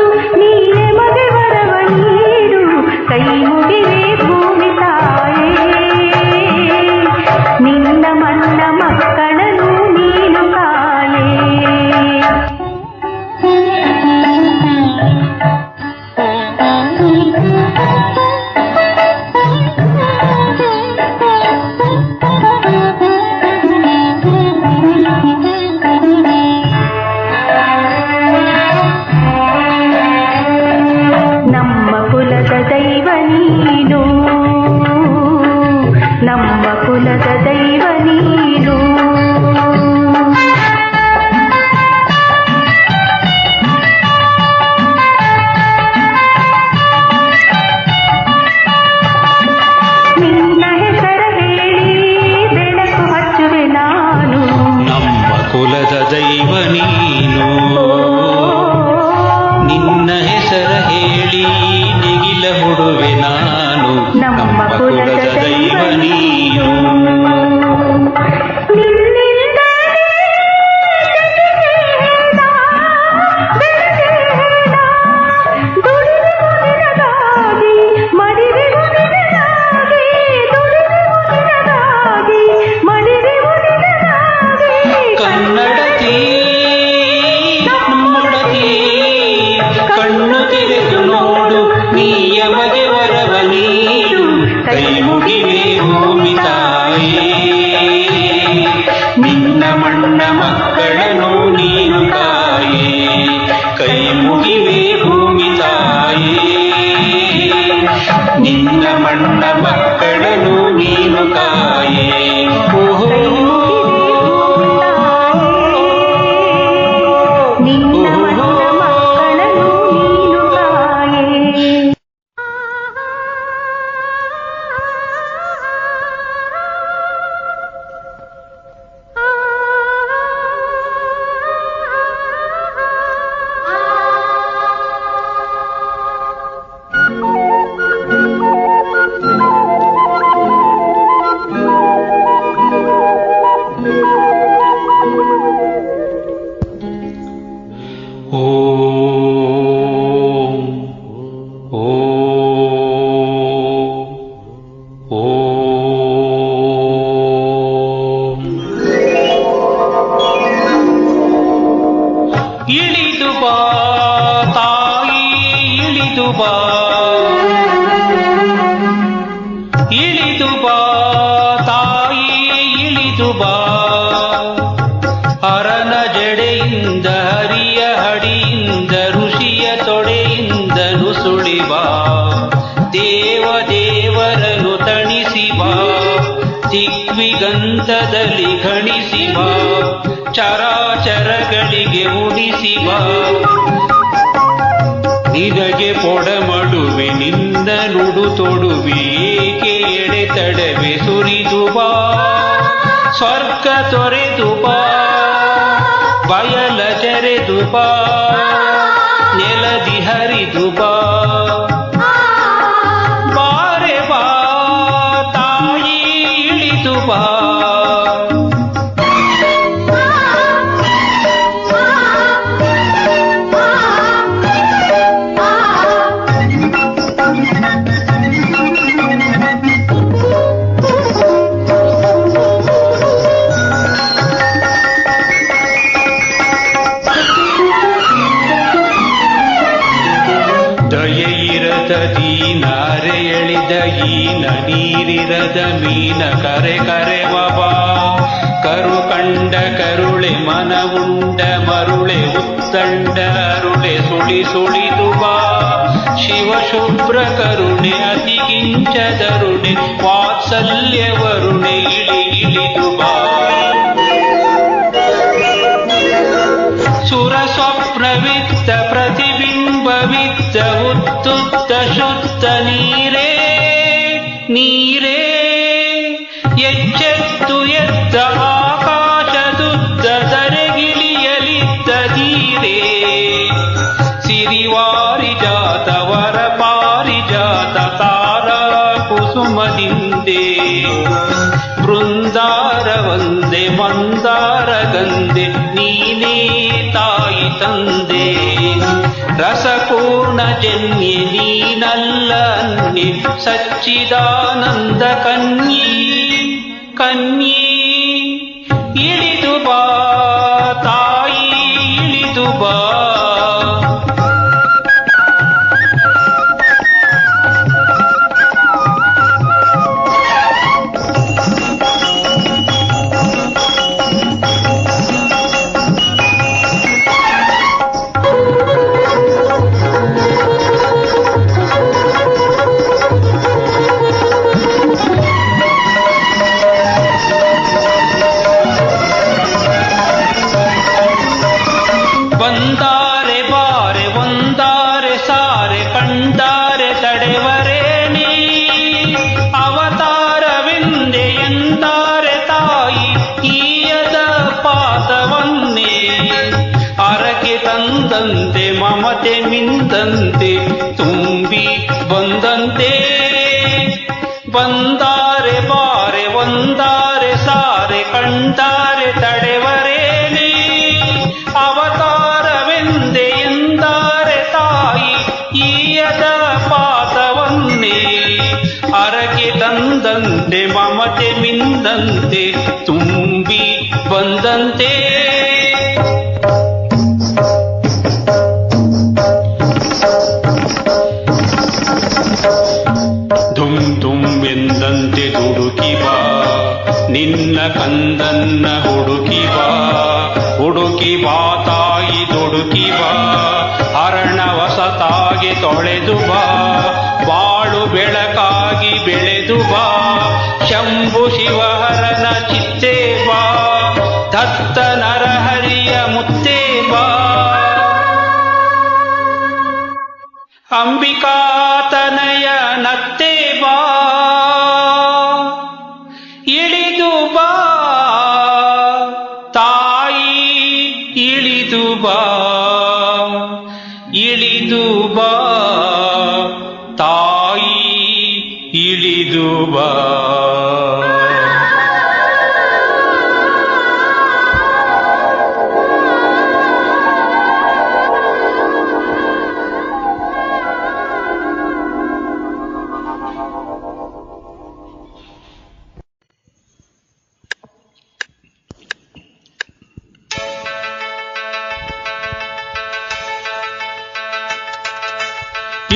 ಚಂದದಲ್ಲಿ ಘಣಿಸಿ ಬಾ, ಚರಾಚರಗಳಿಗೆ ಉಣಿಸಿ ಬಾ. ನಿನಗೆ ಪೊಡಮಡುವೆ ನಿನ್ನ ನುಡು ತೊಡುವೆ, ಏಕೆ ಎಡೆತಡವೆ ಸುರಿದು ಬಾ. ಸ್ವರ್ಗ ತೊರೆದು ಬಾ, ಬಯಲ ಜರೆದು ಬಾ, ನೆಲದಿ ಹರಿದು ಬಾ. ಬಾರೆ ಬಾ ತಾಯಿ ಇಳಿದು ಬಾ. ದೀನಾರೆ ಎಳಿದ ಈನ ನೀರಿರದ ಮೀನ ಕರೆ ಕರೆವ ಬಾ. ಕರು ಕಂಡ ಕರುಳೆ ಮನವುಂಡ ಮರುಳೆ ಉತ್ತಂಡ ಅರುಳೆ ಸುಳಿ ಸುಳಿದು ಬಾ. ಶಿವ ಶುಭ್ರ ಕರುಣೆ ಅತಿಗಿಂಚದರುಣೆ ವಾತ್ಸಲ್ಯವರುಣೆ ಇಳಿ ಇಳಿದು ಬಾ. ಸುರ ಸ್ವಪ್ನವಿತ್ತ ಪ್ರತಿಬಿಂಬವಿತ್ತ ಉತ್ತುತ್ತ ಶುದ್ಧ ನೀರೇ ನೀರೇ. ಎಚ್ಚೆತ್ತು ಎದ್ದ ಆಕಾಶದುದ್ದ ಧರೆಗಿಳಿಯಲಿದ್ದ ಧೀರೇ. ಸಿರಿವಾರಿ ಜಾತ ವರ ಪಾರಿಜಾತ ತಾರಾ ಕುಸುಮದಿಂದೆ. ಬೃಂದಾರ ವಂದೆ ಮಂದಾರ ಗಂದೆ ನೀನೇ ತಾಯಿ ತಂದೆ. ರಸಪೂರ್ಣ ಜನ್ಯೆ ನೀನಲ್ಲ ಅನ್ಯೆ, ಸಚ್ಚಿದಾನಂದ ಕನ್ಯೆ ಕನ್ಯೆ. ಇಳಿದು ಬಾ ತಾಯಿ ಇಳಿದು ಬಾ. ಬಂದಾರೆ ಬಾರೆ ಒಂದಾರೆ ಸಾರೆ ಕಂಡಾರೆ ತಡೆವರೇಣಿ. ಅವತಾರವೆಂದೆ ಎಂದಾರೆ ತಾಯಿ ಈಯದ ಪಾದವನ್ನೇ. ಅರಕೆ ತಂದಂತೆ ಮಮತೆ ಮಿಂದಂತೆ ತುಂಬಿ ಬಂದಂತೆ. ಬಂದಾರೆ ಬಾರೆ ಒಂದಾರೆ ಸಾರೆ ಕಂಡಾರೆ ತಡೆವರೇಣಿ. ಅವತಾರವೆಂದೆ ಎಂದಾರೆ ತಾಯಿ ಈಯದ ಪಾದವನ್ನೇ. ಅರಕೆ ತಂದಂತೆ ಮಮತೆ ಮಿಂದಂತೆ ತುಂಬಿ ಬಂದಂತೆ. ಧುಮ್ ಧುಮ್ ಎಂದಂತೆ ದುಡುಕಿ ಬಾ, ನಿನ್ನ ಕಂದನ್ನ ಹುಡುಕಿ ಬಾ. ಹುಡುಕಿ ಬಾ ತಾಯಿ ದುಡುಕಿ ಬಾ, ಹರಣ ವಸತಾಗಿ ತೊಳೆದು ಬಾ. ಬಾಳು ಬೆಳಕಾಗಿ ಬೆಳೆದು ಬಾ, ಶಂಭು ಶಿವಹರನ ಚಿತ್ತೇ ಬಾ. ದತ್ತ ನರಹರಿಯ ಮುತ್ತೇ ಬಾ. ಅಂಬಿಕಾತನಯ ನತ್ತೇ ಬಾ. ಇಳಿದು ಬಾ ತಾಯಿ ಇಳಿದು ಬಾ. ಇಳಿದು ಬಾ ತಾಯಿ ಇಳಿದು ಬಾ.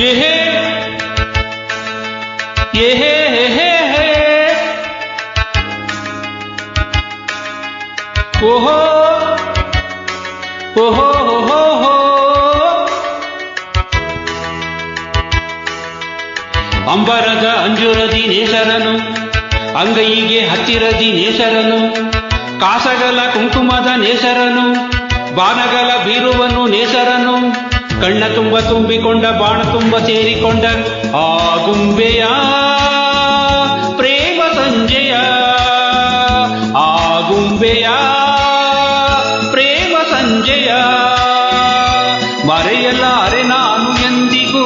ಏಹೇ ಏಹೇ ಹೇ ಹೇ. ಓಹೋ ಓಹೋ ಓಹೋ ಹೋ. ಅಂಬರದ ಅಂಜುರದಿ ನೇಸರನು ಅಂಗೈಗೆ ಹತ್ತಿರದಿ ನೇಸರನು, ಕಾಸಗಲ ಕುಂಕುಮದ ನೇಸರನು, ಬಾನಗಲ ಬೀರುವನು ನೇಸರನು, ಕಣ್ಣ ತುಂಬ ತುಂಬಿಕೊಂಡ ಬಾಣ ತುಂಬ ಸೇರಿಕೊಂಡ ಆ ಗುಂಬೆಯ ಪ್ರೇಮ ಸಂಜೆಯ, ಆ ಗುಂಬೆಯ ಪ್ರೇಮ ಸಂಜೆಯ ಮರೆಯಲಾರೆ ನಾನು ಎಂದಿಗೂ.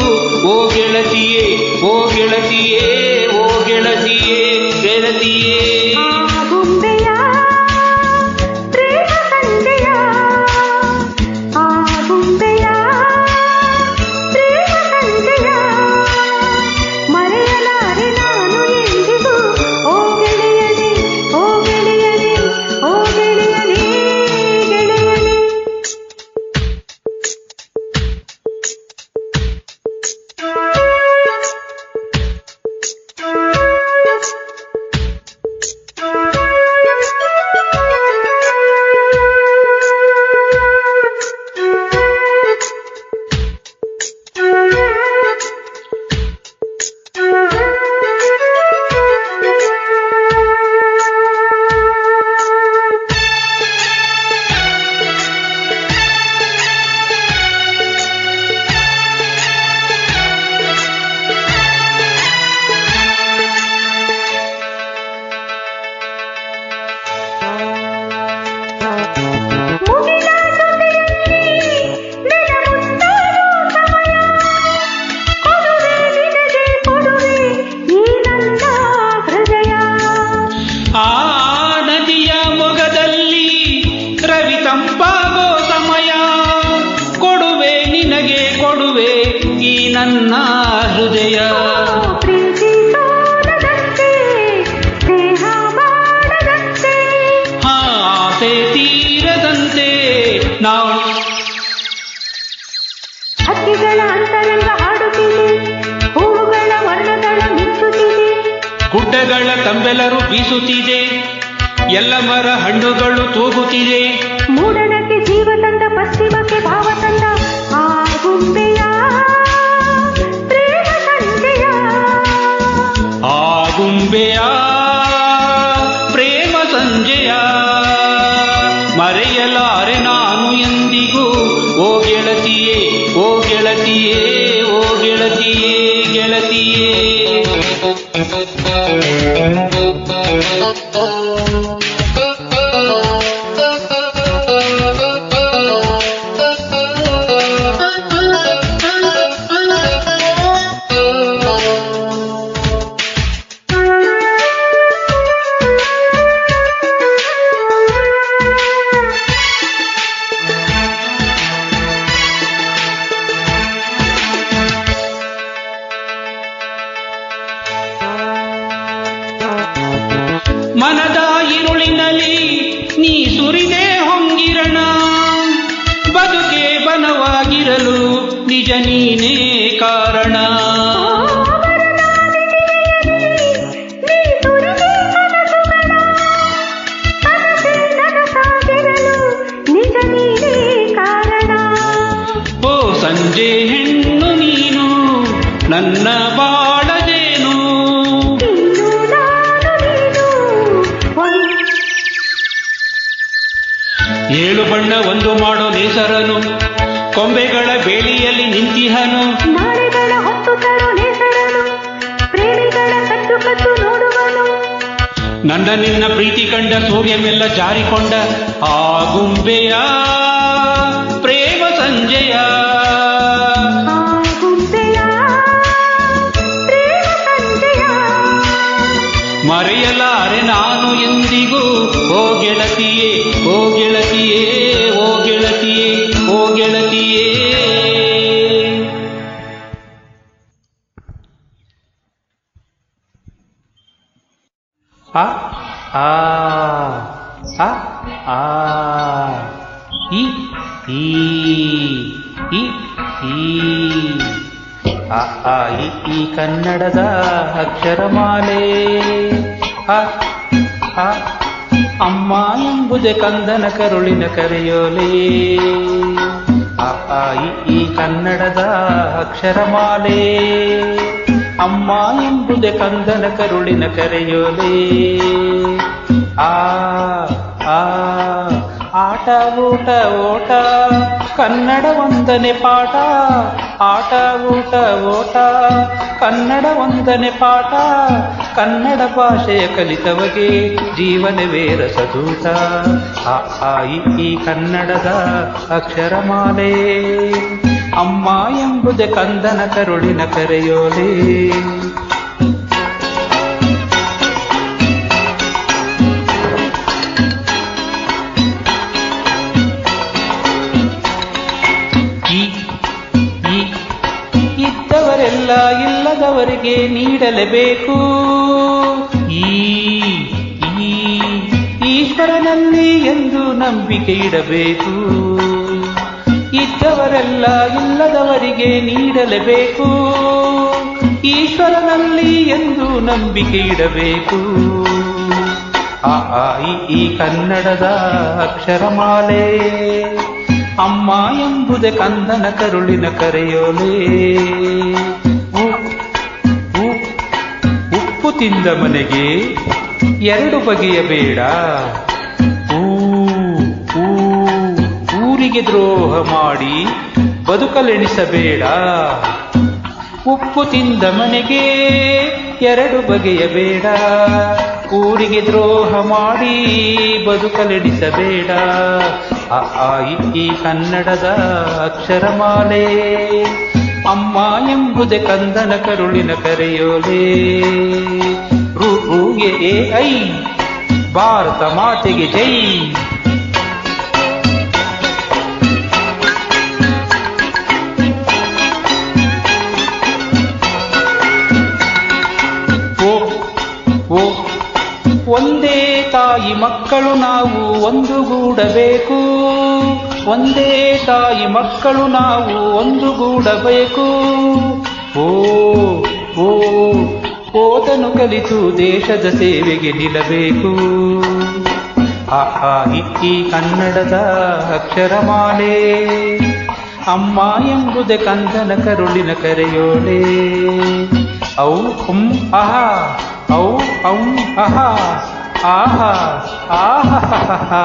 ಓ ಗೆಳತಿಯೇ, ಓ ಗೆಳತಿಯೇ, ಓ ಗೆಳತಿಯೇ, ಗೆಳತಿಯೇ. ಗುಂಬೆಯ ಪ್ರೇಮ ಸಂಜೆಯ, ಆ ಗುಂಬೆಯ ಪ್ರೇಮ ಸಂಜೆಯ ಮರೆಯಲಾರೆ ನಾನು ಎಂದಿಗೂ. ಓ ಗೆಳೆಯನೇ, ಓ ಗೆಳೆಯನೇ, ಓ ಗೆಳೆಯನೇ, ಗೆಳೆಯನೇ. ನನ್ನ ಹೃದಯ ಪ್ರೀತಿ ಸೋಲದಂತೆ, ಸ್ನೇಹ ಮಾಡದಂತೆ, ಆಸೆ ತೀರದಂತೆ ನಾವು ಹಕ್ಕಿಗಳ ಅಂತರಂಗ ಹಾಡುತ್ತಿದೆ, ಹೂವುಗಳ ವರ್ಣಗಳ ಮಿಂಚುತ್ತಿದೆ, ಗುಡ್ಡಗಳ ತಂಬೆಲರು ಬೀಸುತ್ತಿದೆ, ಎಲ್ಲ ಮರ ಹಣ್ಣುಗಳು ತೂಗುತ್ತಿದೆ. ಮೂಡಣಕ್ಕೆ ಜೀವ ತಂದ, ಪಶ್ಚಿಮಕ್ಕೆ ಭಾವ ತಂದ ಆ ಗುಂಬೆಯ ಪ್ರೇಮ ಸಂಜೆಯ, ಆ ಗುಂಬೆಯ ಪ್ರೇಮ ಸಂಜೆಯ ಮರೆಯಲಾರೆ ನಾನು ಎಂದಿಗೂ. ಓ ಗೆಳತಿಯೇ, ಓ ಗೆಳತಿಯೇ, ಓ ಗೆಳತಿಯೇ, ಗೆಳತಿಯೇ. ಮನದ ಇರುಳಿನಲ್ಲಿ ನೀ ಸುರಿದೆ ಹೊಂಗಿರಣ, ಬದುಕೆ ಬನವಾಗಿರಲು ನಿಜ ನೀನೇ ಕಾರಣ. ಓ ಸಂಜೆ ಹೆಣ್ಣು ನೀನು ನನ್ನ ಬಾಳದೇನು, ಏಳು ಬಣ್ಣ ಒಂದು ಮಾಡೋ ನೇಸರನು, ಕೊಂಬೆಗಳ ಬೇಲಿಯಲ್ಲಿ ನಿಂತಿಹನು, ನಾಳೆಗಳ ಹೊತ್ತು ತರೋ ನೇಸರನು, ಪ್ರೇಮಿಗಳ ಕಟ್ಟು ಕಟ್ಟು ನೋಡುವನು, ನನ್ನ ನಿನ್ನ ಪ್ರೀತಿ ಕಂಡ ಸೂರ್ಯನೆಲ್ಲ ಜಾರಿಕೊಂಡ ಆ ಗುಂಬೆಯ ಪ್ರೇಮ ಸಂಜೆಯ, ಆ ಗುಂಬೆಯ ಪ್ರೇಮ ಸಂಜೆಯ ಮರೆಯಲಾರೆ ನಾನು ಎಂದಿಗೂ. ಓ ಗೆಳತಿಯೇ, ಓ ಗೆಳತಿಯೇ, ಓ ಗೆಳತಿಯೇ, ಓ ಗೆಳತಿಯೇ. ಆ ಆ ಆ ಆ ಈ ಈ ಈ ಈ ಆ ಆ ಈ ಕನ್ನಡದ ಅಕ್ಷರಮಾಲೆ. ಆ ಆ ಅಮ್ಮ ಎಂಬುದೇ ಕಂದನ ಕರುಳಿನ ಕರೆಯೋಲೆ. ಆ ಆ ಈ ಕನ್ನಡದ ಅಕ್ಷರಮಾಲೆ. ಅಮ್ಮ ಎಂಬುದೇ ಕಂದನ ಕರುಳಿನ ಕರೆಯೋಲೆ. ಆ ಆ ಆಟ ಊಟ ಓಟ ಕನ್ನಡ ಒಂದನೆ ಪಾಠ. ಆಟ ಊಟ ಓಟ ಕನ್ನಡ ಒಂದನೆ ಪಾಠ. ಕನ್ನಡ ಭಾಷೆಯ ಕಲಿತವಗೆ ಜೀವನವೇ ರಸದೂತ. ಆ ಆ ಈ ಕನ್ನಡದ ಅಕ್ಷರಮಾಲೆ. ಅಮ್ಮ ಎಂಬುದೇ ಕಂದನ ಕರುಳಿನ ಕರೆಯೋಲೆ. ಇದ್ದವರೆಲ್ಲ ಇಲ್ಲದವರಿಗೆ ನೀಡಲೇಬೇಕು. ಈ ಈಶ್ವರನಲ್ಲಿ ಎಂದು ನಂಬಿಕೆ ಇಡಬೇಕು. ಇದ್ದವರೆಲ್ಲ ಇಲ್ಲದವರಿಗೆ ನೀಡಲೇಬೇಕು. ಈಶ್ವರನಲ್ಲಿ ಎಂದು ನಂಬಿಕೆ ಇಡಬೇಕು. ಆ ಆ ಈ ಕನ್ನಡದ ಅಕ್ಷರಮಾಲೆ. ಅಮ್ಮ ಎಂಬುದೇ ಕಂದನ ಕರುಳಿನ ಕರೆಯೋಲೆ. ಉಪ್ಪು ತಿಂದ ಮನೆಗೆ ಎರಡು ಬಗೆಯ ಬೇಡ. ಊರಿಗೆ ದ್ರೋಹ ಮಾಡಿ ಬದುಕಲೆಣಿಸಬೇಡ. ಉಪ್ಪು ತಿಂದ ಮನೆಗೆ ಎರಡು ಬಗೆಯ ಬೇಡ. ಊರಿಗೆ ದ್ರೋಹ ಮಾಡಿ ಬದುಕಲೆಣಿಸಬೇಡ. ಆ ಆ ಈ ಕನ್ನಡದ ಅಕ್ಷರಮಾಲೆ. ಅಮ್ಮ ಎಂಬುದೇ ಕಂದನ ಕರುಳಿನ ಕರೆಯೋಲೆ. ಋ ಎ ಐ ಭಾರತ ಮಾತೆಗೆ ಜೈ. ಒಂದೇ ತಾಯಿ ಮಕ್ಕಳು ನಾವು ಒಂದುಗೂಡಬೇಕು. ಒಂದೇ ತಾಯಿ ಮಕ್ಕಳು ನಾವು ಒಂದುಗೂಡಬೇಕು. ಓ ಓ ಓದನು ಕಲಿತು ದೇಶದ ಸೇವೆಗೆ ನಿಲ್ಲಬೇಕು. ಆ ಆ ಈ ಕನ್ನಡದ ಅಕ್ಷರಮಾಲೆ. ಅಮ್ಮ ಎಂಬುದೇ ಕಂದನ ಕರುಳಿನ ಕರೆಯೋಲೆ. ಔ ಆಹಾ ಔ ಆಹಾ ಆಹಾ ಆಹಾ.